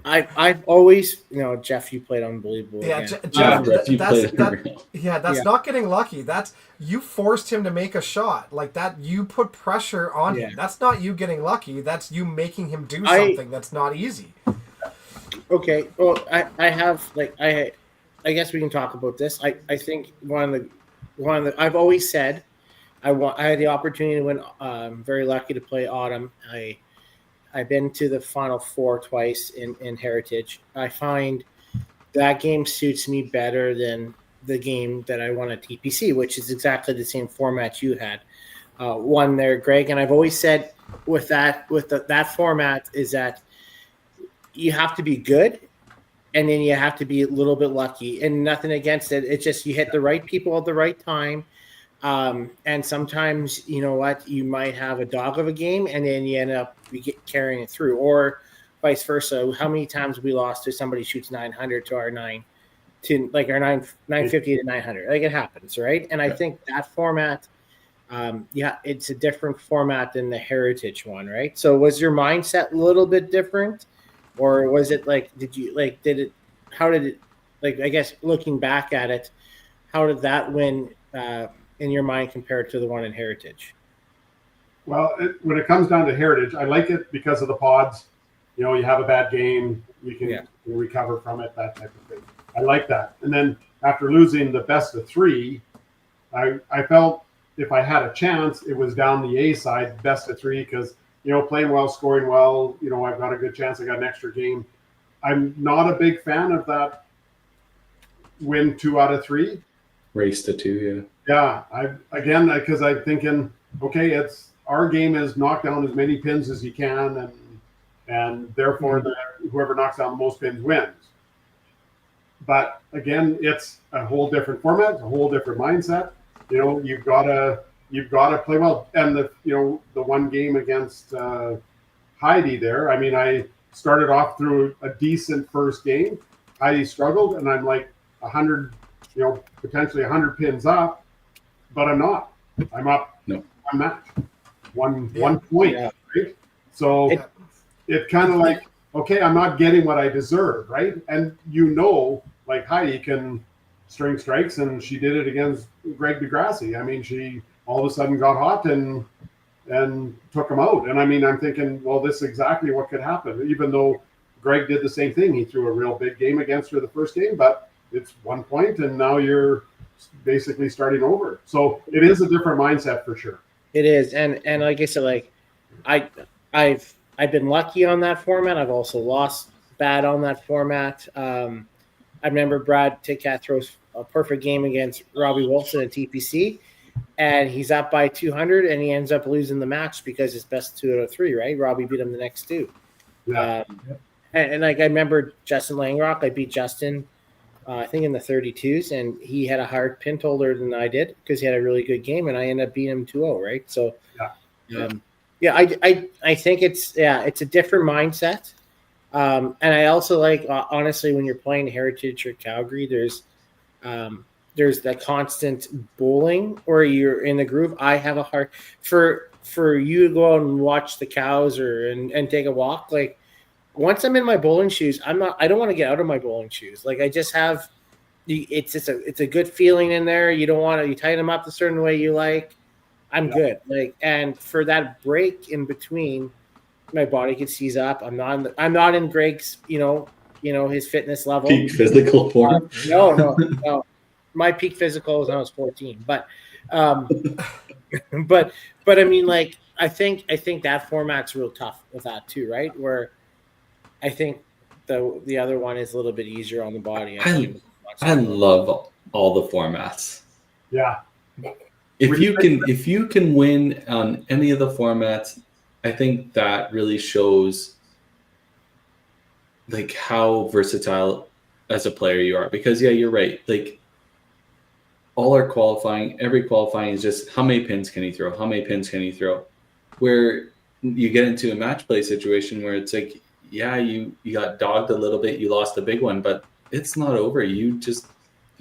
I've always, Jeff, you played unbelievable. Yeah, again. That's not getting lucky. That's you forced him to make a shot like that. You put pressure on him. That's not you getting lucky. That's you making him do something that's not easy. Okay, well, I have I guess we can talk about this. I think one of the I've always said I had the opportunity to win. I'm very lucky to play Autumn. I've been to the Final Four twice in Heritage. I find that game suits me better than the game that I won at TPC, which is exactly the same format you had. One there, Greg, and I've always said with that format is that you have to be good, and then you have to be a little bit lucky. And nothing against it. It's just you hit the right people at the right time. And sometimes, you know what, you might have a dog of a game and then you end up carrying it through, or vice versa. How many times we lost to somebody shoots 900 to our 950 to 900, like it happens. Right. And I think that format, it's a different format than the Heritage one. Right. So was your mindset a little bit different, or was it like, how did it, I guess looking back at it, how did that win, in your mind compared to the one in Heritage? Well, when it comes down to Heritage, I like it because of the pods. You have a bad game, you can recover from it, that type of thing. I like that. And then after losing the best of 3, I felt if I had a chance, it was down the A side, best of three, because, playing well, scoring well, I've got a good chance. I got an extra game. I'm not a big fan of that win 2 out of 3. Race to 2, Yeah. Because I'm thinking, okay, it's our game is knock down as many pins as you can, and therefore whoever knocks down the most pins wins. But again, it's a whole different format, a whole different mindset. You've got to play well. And the one game against Heidi there, I mean, I started off through a decent first game. Heidi struggled, and I'm like 100, potentially 100 pins up, but I'm not. I'm up. No. I'm not. One point, right? So it kind of like, okay, I'm not getting what I deserve, right? And like Heidi can string strikes, and she did it against Greg DeGrassi. I mean, she all of a sudden got hot and took him out. And I mean, I'm thinking, well, this is exactly what could happen. Even though Greg did the same thing, he threw a real big game against her the first game, but it's 1 point, and now you're basically starting over. So it is a different mindset for sure. It is, and like I said, like I've been lucky on that format. I've also lost bad on that format. I remember Brad Tidcat throws a perfect game against Robbie Wilson at TPC, and he's up by 200, and he ends up losing the match because it's best 2 out of 3, right? Robbie beat him the next 2. Yeah. And like I remember Justin Langrock, I beat Justin, I think in the 32s, and he had a hard pin holder than I did because he had a really good game, and I ended up beating him 2-0, right? So, I think it's a different mindset. And I also like, honestly, when you're playing Heritage or Calgary, there's that constant bowling where you're in the groove. I have a hard for you to go out and watch the cows and take a walk. Like once I'm in my bowling shoes, I don't want to get out of my bowling shoes. Like I just have, it's a good feeling in there. You don't want to, you tighten them up the certain way you like. I'm good. Like, and for that break in between, my body can seize up. I'm not in Greg's, his fitness level. Peak physical form. No. My peak physical was when I was 14, but I mean, like, I think that format's real tough with that too, right? Where I think the other one is a little bit easier on the body. I love all the formats. Yeah. If you can win on any of the formats, I think that really shows like how versatile as a player you are. Because you're right. Like all our qualifying, every qualifying is just how many pins can he throw? How many pins can he throw? Where you get into a match play situation where it's like, you got dogged a little bit, you lost a big one, but it's not over. You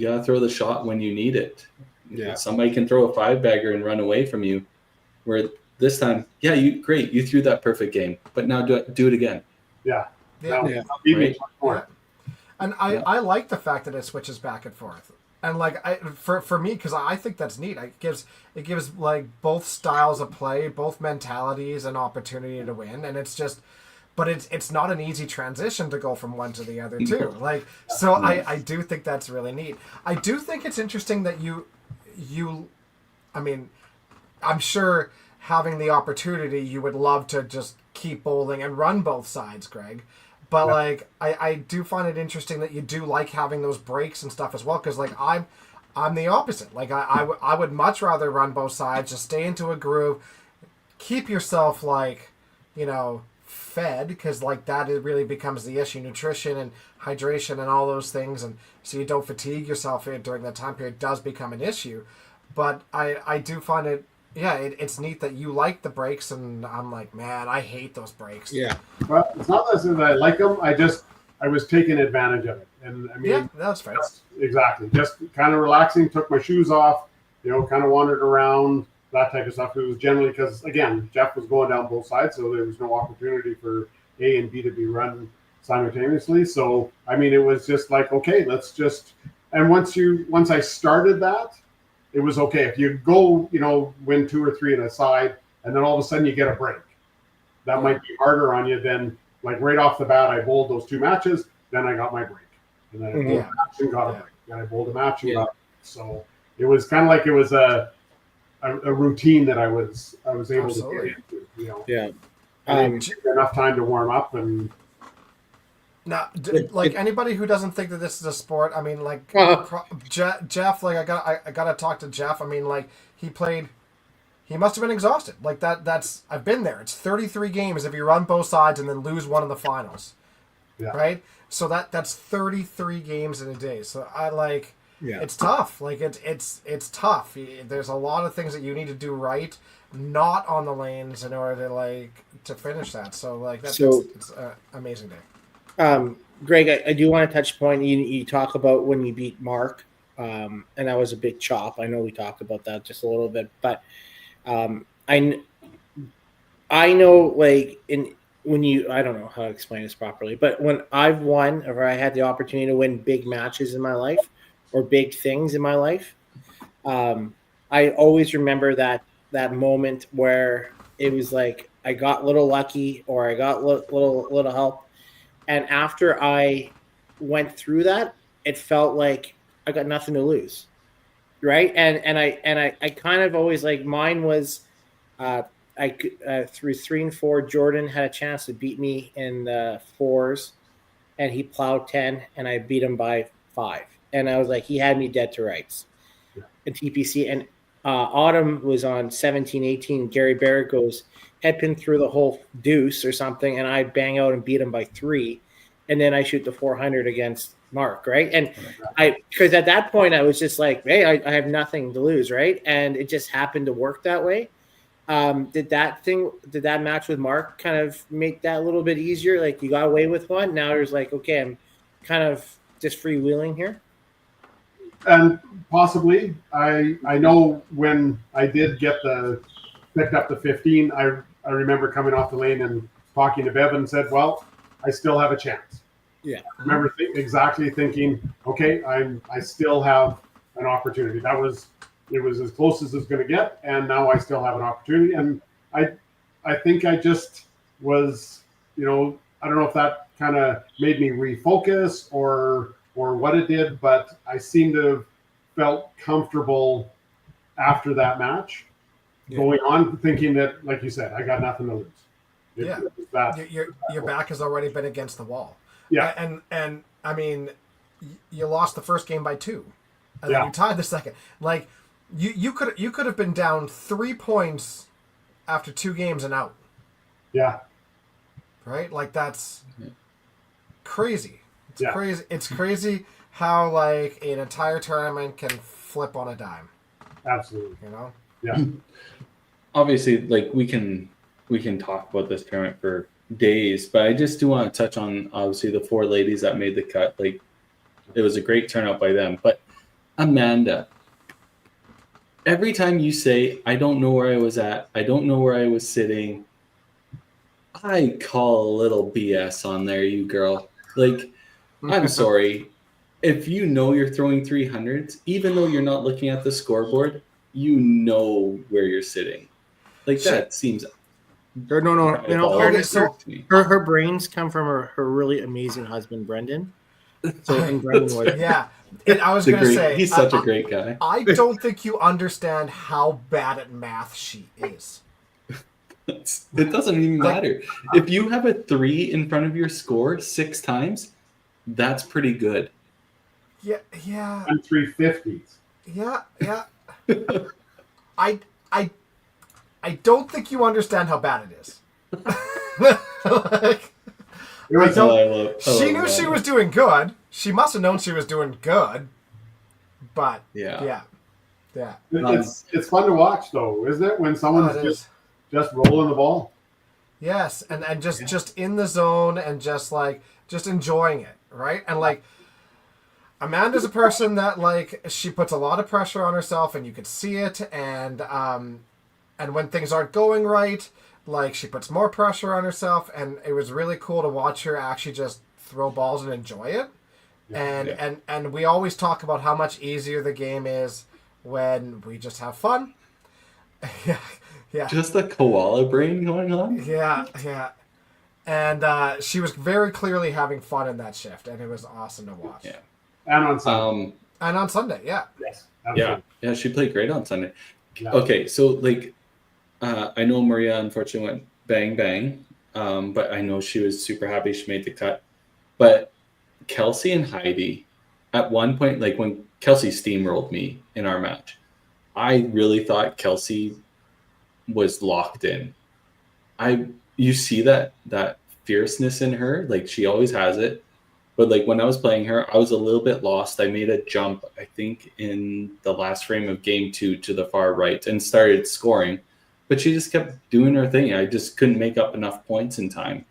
gotta throw the shot when you need it. Yeah. Somebody can throw a 5-bagger and run away from you. Where this time, you threw that perfect game, but now do it again. Yeah. Right? And I like the fact that it switches back and forth. And like for me, because I think that's neat. It gives like both styles of play, both mentalities, an opportunity to win, and it's just. But it's not an easy transition to go from one to the other too. Like so, I do think that's really neat. I do think it's interesting that you, I mean, I'm sure having the opportunity, you would love to just keep bowling and run both sides, Greg. But like, I do find it interesting that you do like having those breaks and stuff as well. Because like I'm the opposite. Like I would much rather run both sides, just stay into a groove, keep yourself like, fed, because like that it really becomes the issue. Nutrition and hydration and all those things, and so you don't fatigue yourself during that time period does become an issue. But I do find it. It's neat that you like the breaks, and I'm like, man, I hate those breaks. Yeah. Well, it's not that I like them. I was taking advantage of it, and I mean, that's fair. Exactly. Just kind of relaxing. Took my shoes off. Kind of wandered around, that type of stuff. It was generally because, again, Jeff was going down both sides, so there was no opportunity for A and B to be run simultaneously. So I mean, it was just like, okay, let's just. And once I started that, it was okay. If you go, win 2 or 3 in a side, and then all of a sudden you get a break, that might be harder on you than like right off the bat. I bowled those 2 matches, then I got my break, and then I bowled a match and got a break, and I bowled a match and got a break. So it was kind of like it was a routine that I was able to Absolutely. get into. You know, Yeah. and enough time to warm up and. Now, It- like it- anybody who doesn't think that this is a sport, I mean, like Jeff, like I gotta talk to Jeff. I mean, like he must have been exhausted. Like that's I've been there. It's 33 games if you run both sides and then lose one in the finals, Yeah. right? So that's 33 games in a day. So Yeah. it's tough. Like it's tough. There's a lot of things that you need to do right, not on the lanes in order to finish that. So like it's an amazing day. Greg, I do want to touch point. You talk about when you beat Mark, and that was a big chop. I know we talked about that just a little bit, but I know when you, I don't know how to explain this properly, but when I've won or I had the opportunity to win big matches in my life or big things in my life, I always remember that moment where it was like I got a little lucky or I got little help. And after I went through that, it felt like I got nothing to lose, right? And I kind of always like mine was, through 3 and 4, Jordan had a chance to beat me in the 4s, and he plowed 10, and I beat him by 5, and I was like, he had me dead to rights in TPC. And Autumn was on 17, 18. Gary Barrett goes headpin through the whole deuce or something, and I bang out and beat him by 3, and then I shoot the 400 against Mark, right? And because at that point I was just like, hey, I have nothing to lose, right? And it just happened to work that way. Did that match with Mark kind of make that a little bit easier? Like you got away with one, now there's like, okay, I'm kind of just freewheeling here. And possibly, I know when I did picked up the 15, I remember coming off the lane and talking to Bevan and said, well, I still have a chance. Yeah. I remember exactly thinking, okay, I still have an opportunity. It was as close as it's going to get, and now I still have an opportunity. And I think I just was, I don't know if that kind of made me refocus or what it did, but I seem to have felt comfortable after that match, going on thinking that, like you said, I got nothing to lose. Your back has already been against the wall. Yeah. And I mean, you lost the first game by 2, and then you tied the second. Like you could have been down 3 points after 2 games and out. Yeah. Right? Like that's crazy. It's Yeah. crazy. It's crazy how like an entire tournament can flip on a dime. Absolutely. Yeah. Obviously, like we can talk about this tournament for days, but I just do want to touch on obviously the 4 ladies that made the cut. Like it was a great turnout by them. But Amanda, every time you say, I don't know where I was at, I don't know where I was sitting, I call a little BS on there, you girl. Like, I'm sorry. If you know you're throwing 300s, even though you're not looking at the scoreboard, you know where you're sitting. Like that seems Her brains come from her really amazing husband Brendan. So and Brendan was I was going to say he's such a great guy. I don't think you understand how bad at math she is. It doesn't even matter. If you have a 3 in front of your score 6 times, that's pretty good. Yeah. And 350s. Yeah. I don't think you understand how bad it is. She knew she was doing good. She must have known she was doing good. But yeah. It's fun to watch though, isn't it? When someone's just rolling the ball. Yes, and just in the zone and just enjoying it, right? And like Amanda's a person that like she puts a lot of pressure on herself, and you could see it. And when things aren't going right, like she puts more pressure on herself. And it was really cool to watch her actually just throw balls and enjoy it. And we always talk about how much easier the game is when we just have fun. Yeah. Just a koala brain going on? Yeah. And she was very clearly having fun in that shift, and it was awesome to watch. Yeah. And on Sunday. And on Sunday, yeah. Yes. Absolutely. Yeah, she played great on Sunday. Yeah. Okay, so like I know Maria unfortunately went bang bang, but I know she was super happy she made the cut. But Kelsey and Heidi, at one point, like when Kelsey steamrolled me in our match, I really thought Kelsey was locked in. You see that fierceness in her, like she always has it. But like when I was playing her, I was a little bit lost. I made a jump, I think, in the last frame of game 2 to the far right and started scoring. But she just kept doing her thing. I just couldn't make up enough points in time.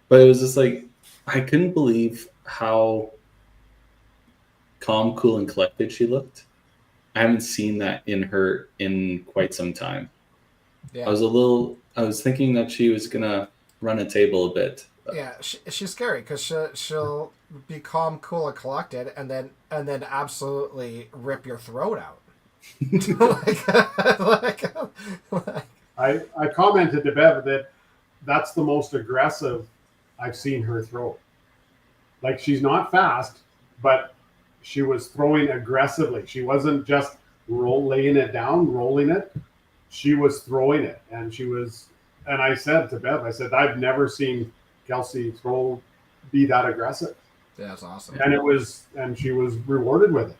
But it was just like I couldn't believe how calm, cool, and collected she looked. I haven't seen that in her in quite some time. Yeah. I was thinking that she was gonna run a table a bit. Yeah, she's scary because she'll be calm, cool, and collected, and then absolutely rip your throat out. I commented to Bev that that's the most aggressive I've seen her throw. Like she's not fast, but she was throwing aggressively. She wasn't just laying it down, rolling it. She was throwing it, and I said to Bev, I said, I've never seen Kelsey be that aggressive. Yeah, that's awesome. And she was rewarded with it.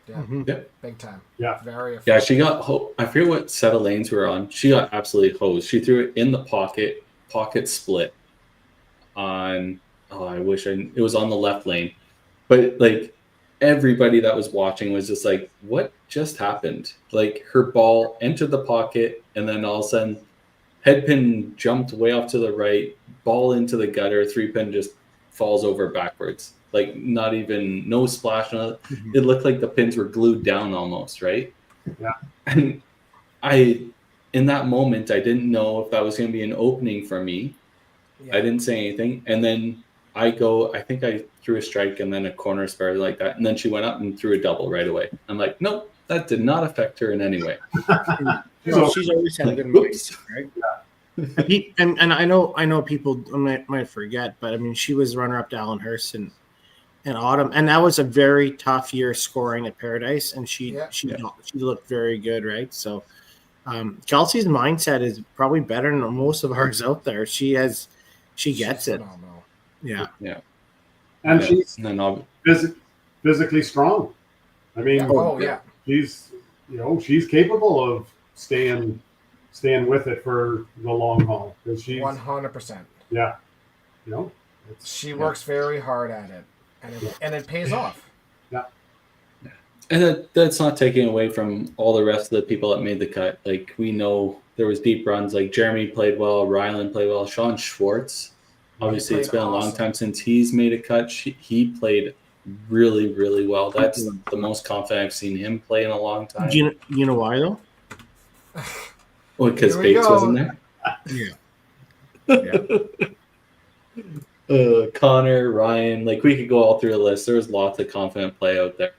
Yeah, Mm-hmm. Yep. big time. Yeah. Very effective. Yeah, she got I forget what set of lanes we were on. She got absolutely hosed. She threw it in the pocket split on it was on the left lane. But like everybody that was watching was just like, what just happened? Like her ball entered the pocket and then all of a sudden headpin jumped way off to the right, ball into the gutter, 3-pin just falls over backwards. Like not even no splash on it. Mhm. It looked like the pins were glued down almost, right? Yeah. And in that moment, I didn't know if that was going to be an opening for me. Yeah. I didn't say anything. And then I think I threw a strike and then a corner spare like that. And then she went up and threw a double right away. I'm like, nope, that did not affect her in any way. No, she's always had a good Oops. mind, right? And I know people might forget, but I mean she was runner-up to Alan Hurst in autumn, and that was a very tough year scoring at Paradise, and she looked very good, right? So Kelsey's mindset is probably better than most of ours out there. She gets it. Phenomenal. Yeah. And she's then physically strong. I mean, Yeah. she's capable of staying with it for the long haul because she's 100%. yeah, She works very hard at it, and it pays off. And that's not taking away from all the rest of the people that made the cut. Like we know there was deep runs. Like Jeremy played well, Rylan played well, Sean Schwartz. Obviously, it's been a long time since he's made a cut. He played really, really well. That's the most confident I've seen him play in a long time. You know why though? Well, because Here we Bates go. wasn't there. Yeah. Connor, Ryan, like we could go all through the list. There was lots of confident play out there.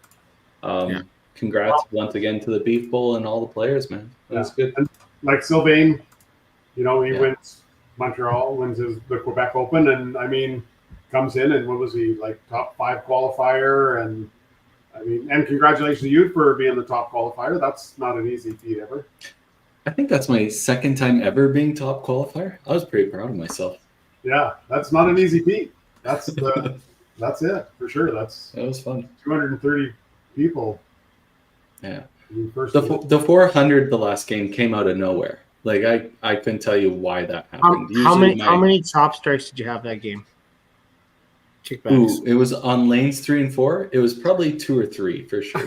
Congrats once again to the Beef Bowl and all the players, man. That was good. And like Sylvain, he wins Montreal, wins the Quebec Open, and I mean, comes in and what was he, like top 5 qualifier, and I mean, and congratulations to you for being the top qualifier. That's not an easy feat ever. I think that's my second time ever being top qualifier. I was pretty proud of myself. Yeah, that's not an easy feat. That's it for sure. That was fun. 230 people. Yeah. First The 400 the last game came out of nowhere. Like I couldn't tell you why that happened. How many top strikes did you have that game? Kickbacks. Ooh, it was on lanes 3 and 4. It was probably 2 or 3 for sure.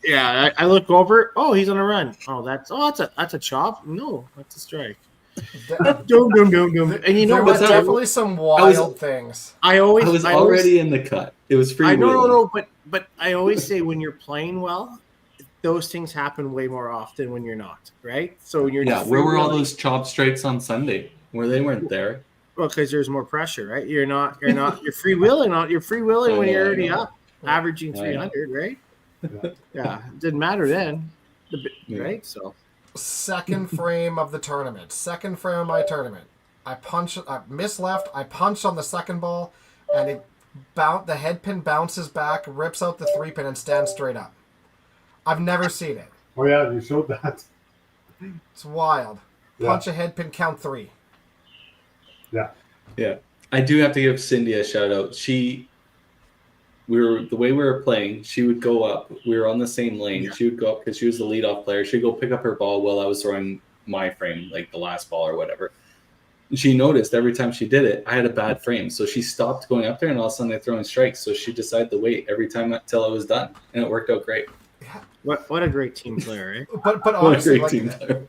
Yeah, I look over. Oh, he's on a run. Oh, that's a chop. No, that's a strike. Doom. And you know There what? was definitely some wild things. I was already in the cut. It was free. No, but I always say when you're playing well, those things happen way more often when you're not, right? So when you're where were all those chop strikes on Sunday? Where they weren't there. Well, because there's more pressure, right? You're freewheeling. You're freewheeling when you're already up, averaging 300, right? Yeah, it didn't matter then, right? So. Second frame of the tournament. Second frame of my tournament. I miss left. I punch on the second ball, and the head pin bounces back, rips out the 3-pin, and stands straight up. I've never seen it. Oh yeah, you showed that. It's wild. Yeah. Punch a head pin, count 3. Yeah, I do have to give Cindy a shout out. The way we were playing, she would go up. We were on the same lane. Yeah. She would go up because she was the leadoff player. She'd go pick up her ball while I was throwing my frame, like the last ball or whatever. And she noticed every time she did it, I had a bad frame. So she stopped going up there, and all of a sudden they're throwing strikes. So she decided to wait every time until I was done, and it worked out great. What a great team player, eh? But What a honestly, great team like, player.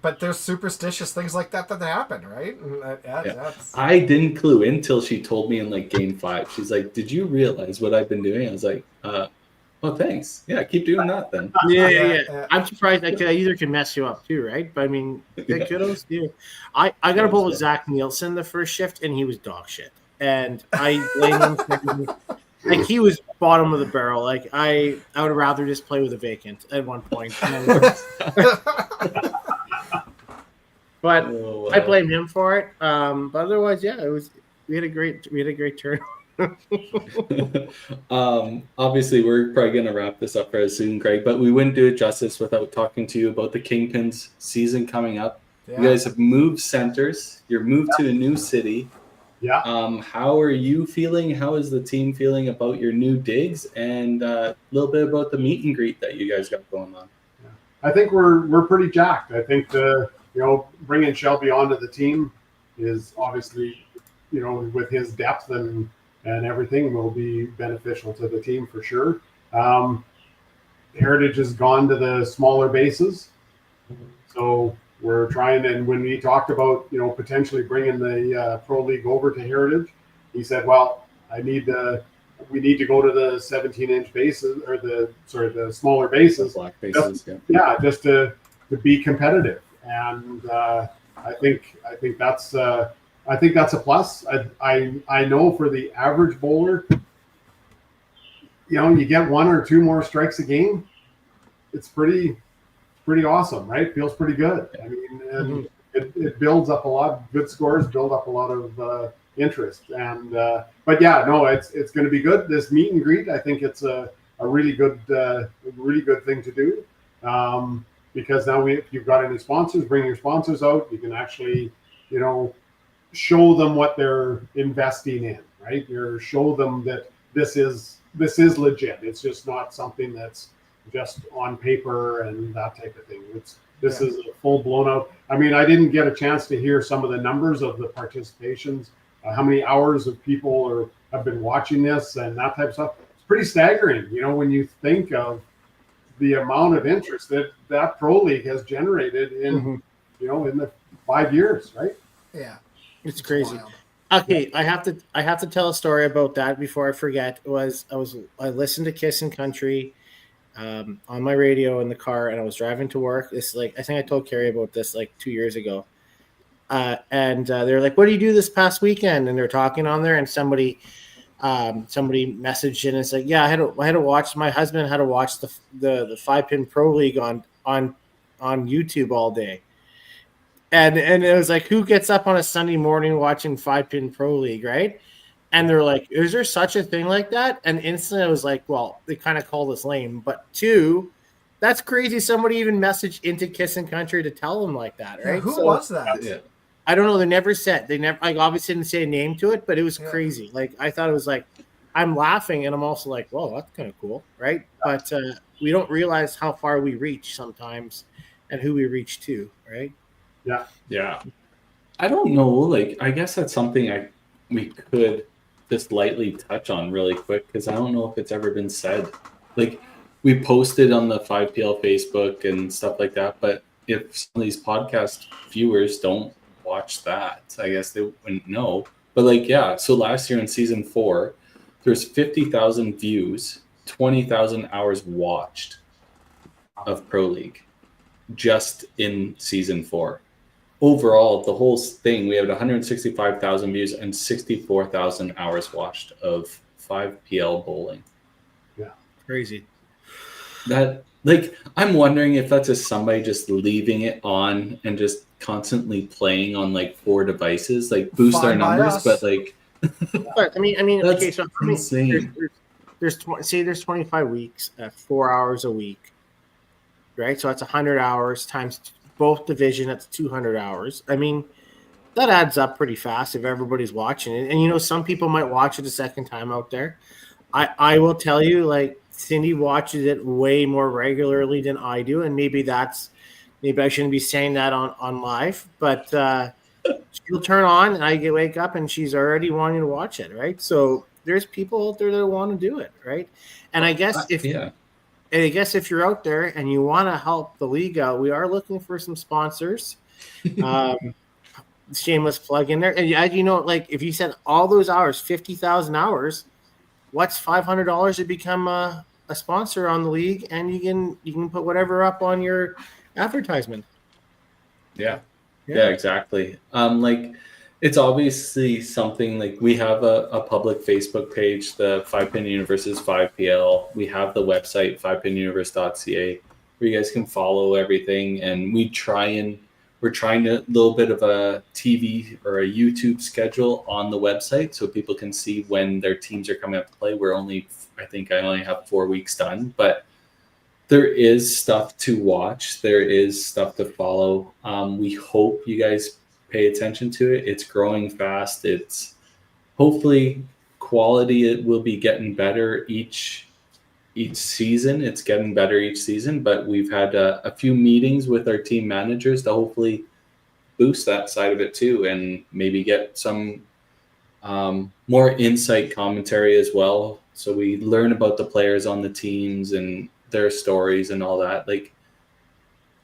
but there's superstitious things like that happen, right? And that's I didn't clue in until she told me in like game 5. She's like, "Did you realize what I've been doing?" I was like, "Oh, thanks. Yeah, keep doing that then." Yeah. I'm surprised that either can mess you up too, right? But I mean, kudos to you. I got a bowl with Zach Nielsen the first shift, and he was dog shit, and I blame him for everything. Like, he was bottom of the barrel. Like, I would rather just play with a vacant at one point. But Oh, I blame him for it. But otherwise, yeah, we had a great turn. Obviously, we're probably going to wrap this up very soon, Craig, but we wouldn't do it justice without talking to you about the Kingpins season coming up. yeah. You guys have moved centers. You're moved to a new city. Yeah. How are you feeling? How is the team feeling about your new digs? And a little bit about the meet and greet that you guys got going on. I think we're pretty jacked. I think bringing Shelby onto the team is obviously, with his depth and everything, will be beneficial to the team for sure. Heritage has gone to the smaller bases, so we're trying. And when we talked about potentially bringing the Pro League over to Heritage, he said, "Well, we need to go to the 17-inch bases, or the smaller bases, Black bases, just to be competitive." And I think that's a plus. I know for the average bowler, you get 1 or 2 more strikes a game, it's pretty awesome, right? Feels pretty good. I mean, and it builds up a lot of good scores, build up a lot of interest. And but yeah, no, it's going to be good. This meet and greet, I think it's a really good thing to do. Because now if you've got any sponsors, bring your sponsors out. You can actually, show them what they're investing in, right? Show them that this is legit. It's just not something that's just on paper and that type of thing. This is a full blown out. I mean, I didn't get a chance to hear some of the numbers of the participations, how many hours of people have been watching this and that type of stuff. It's pretty staggering, when you think of the amount of interest that Pro League has generated in the 5 years, right? Yeah, It's crazy. wild. Okay, I have to tell a story about that before I forget. I listened to Kissin' Country on my radio in the car, and I was driving to work. I think I told Carrie about this like 2 years ago. And they're like, "What do you do this past weekend?" And they're talking on there, and somebody messaged in and said, "Yeah, I had to watch. My husband had to watch the 5-pin Pro League on YouTube all day." And it was like, who gets up on a Sunday morning watching 5-pin Pro League, right? And they're like, "Is there such a thing like that?" And instantly I was like, well, they kind of called us lame. But 2, that's crazy. Somebody even messaged into Kissin' Country to tell them like that, right? Yeah, who was that? Yeah. I don't know. They never obviously didn't say a name to it, but it was crazy. Like, I thought it was like, I'm laughing and I'm also like, whoa, that's kind of cool, right? But we don't realize how far we reach sometimes and who we reach to, right? Yeah. I don't know. Like, I guess that's something we could just lightly touch on really quick, because I don't know if it's ever been said. Like, we posted on the 5PL Facebook and stuff like that, but if some of these podcast viewers don't watch that, I guess they wouldn't know. But so last year in season 4, there's 50,000 views, 20,000 hours watched of Pro League just in season 4. Overall, the whole thing, we had 165,000 views and 64,000 hours watched of 5PL bowling. Yeah, crazy. That, I'm wondering if that's just somebody just leaving it on and just constantly playing on 4 devices, boost our Fine by numbers, us. but But I mean, That's okay, so insane. there's 25 weeks at 4 hours a week right? So that's 100 hours times both division. That's 200 hours. I mean, that adds up pretty fast if everybody's watching it. And, you know, some people might watch it a second time out there. I will tell you, like, Cindy watches it way more regularly than I do. And maybe I shouldn't be saying that on live, but she'll turn on and I wake up and she's already wanting to watch it, right? So there's people out there that want to do it, right? And I guess if you're out there and you want to help the league out, we are looking for some sponsors. Shameless plug in there. And you know, like if you said all those hours, 50,000 hours, what's $500 to become a sponsor on the league, and you can put whatever up on your advertisement. Yeah, exactly. Like it's obviously something like we have a public Facebook page, the 5-Pin Universe's 5PL. We have the website 5pinuniverse.ca where you guys can follow everything, and we're trying a little bit of a TV or a YouTube schedule on the website so people can see when their teams are coming up to play. I think I only have 4 weeks done, but there is stuff to watch. There is stuff to follow. We hope you guys pay attention to it. It's growing fast. It's hopefully quality. It will be getting better each season. It's getting better each season, but we've had a few meetings with our team managers to hopefully boost that side of it too, and maybe get some more insight commentary as well. So we learn about the players on the teams and their stories and all that. Like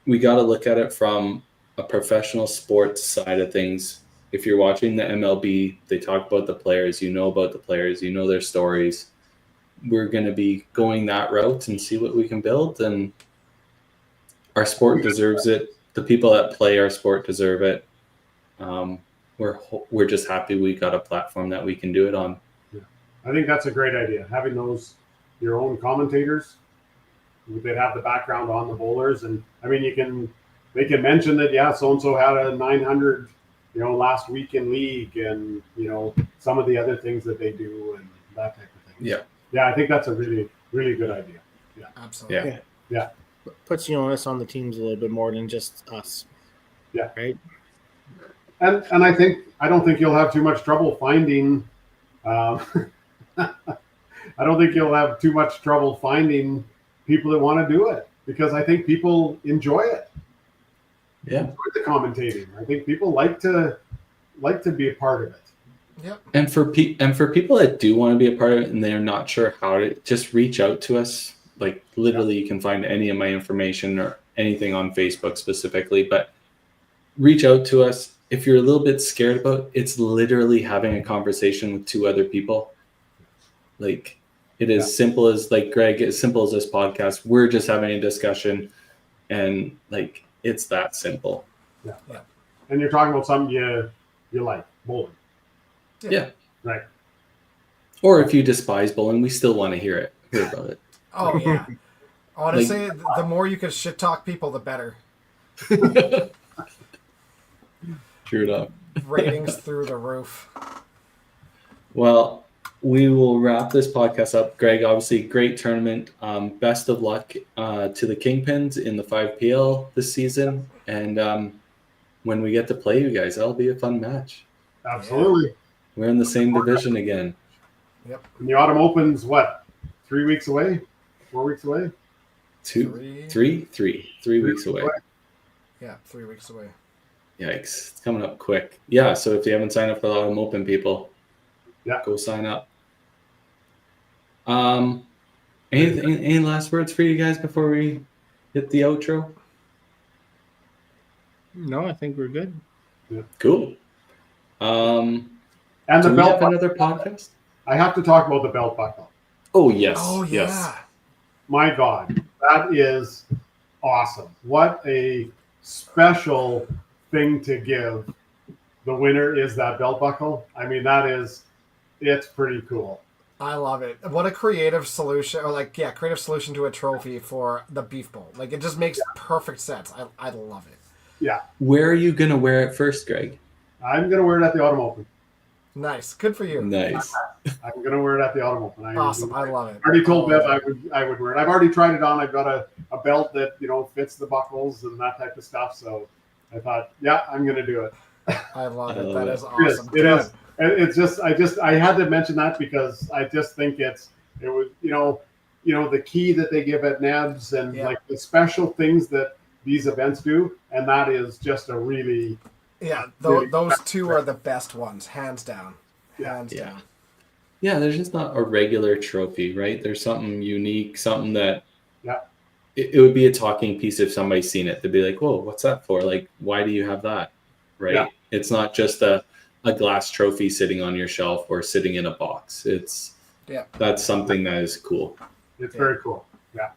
we got to look at it from a professional sports side of things. If you're watching the MLB, they talk about the players, you know about the players, you know their stories. We're going to be going that route and see what we can build, and our sport deserves it. The people that play our sport deserve it. We're just happy we got a platform that we can do it on. Yeah. I think that's a great idea. Having your own commentators that have the background on the bowlers, and I mean they can mention that so and so had a 900 last week in league, and some of the other things that they do and that type of thing. Yeah, I think that's a really, really good idea. Yeah, absolutely. Yeah. Puts the onus on the teams a little bit more than just us. Yeah. Right. And I don't think you'll have too much trouble finding. I don't think you'll have too much trouble finding people that want to do it, because I think people enjoy it. Yeah. Enjoy the commentating. I think people like to be a part of it. Yep. And for people that do want to be a part of it and they're not sure how to, just reach out to us. Like literally, You can find any of my information or anything on Facebook specifically, but reach out to us. If you're a little bit scared about it, it's literally having a conversation with two other people. Like it is simple as, like Greg, as simple as this podcast. We're just having a discussion, and like it's that simple. Yeah. And you're talking about something you like, bowling. Yeah. Right. Or if you despise bowling, we still want to hear about it. Oh yeah. Honestly, the more you can shit talk people, the better. True enough. Ratings through the roof. Well, we will wrap this podcast up. Greg, obviously, great tournament. Best of luck to the Kingpins in the 5PL this season. And when we get to play you guys, that'll be a fun match. Absolutely. We're in the same division again. Yep. And the Autumn Open's what? 3 weeks away? 4 weeks away? 3 weeks away. Yeah, 3 weeks away. Yikes. It's coming up quick. Yeah, so if you haven't signed up for the Autumn Open, people, go sign up. Any last words for you guys before we hit the outro? No, I think we're good. Yeah. Cool. And the do we belt have another podcast? I have to talk about the belt buckle. Oh, yes. Oh, yeah. Yes. My God, that is awesome. What a special thing to give. The winner is that belt buckle. I mean, it's pretty cool. I love it. What a creative solution, or creative solution to a trophy for the Beef Bowl. Like, it just makes perfect sense. I love it. Yeah. Where are you going to wear it first, Greg? I'm going to wear it at the Autumn Open. Nice. Good for you. Nice. I'm gonna wear it at the Autumn Open. Awesome. I love it. I already told Bev I would wear it. I've already tried it on. I've got a belt that fits the buckles and that type of stuff. So I thought, yeah, I'm gonna do it. I love I it. love That it. is awesome. It is. And it's just I had to mention that because I just think it was the key that they give at Nebs and Yeah. like the special things that these events do, and that is just a really Yeah, really those two are the best ones, hands down. Yeah. Hands Yeah. down. Yeah, there's just not a regular trophy, right? There's something unique, something that Yeah. it would be a talking piece if somebody's seen it. They'd be like, whoa, what's that for? Like, why do you have that? Right? Yeah. It's not just a glass trophy sitting on your shelf or sitting in a box. That's something that is cool. it's very cool. Yeah,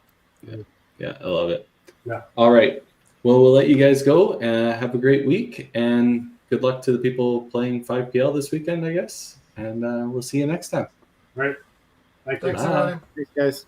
I love it. Yeah. All right. Well, we'll let you guys go. Have a great week and good luck to the people playing 5PL this weekend, I guess. And we'll see you next time. Right. Thank you. Thanks, Bye. everybody. Thanks, guys.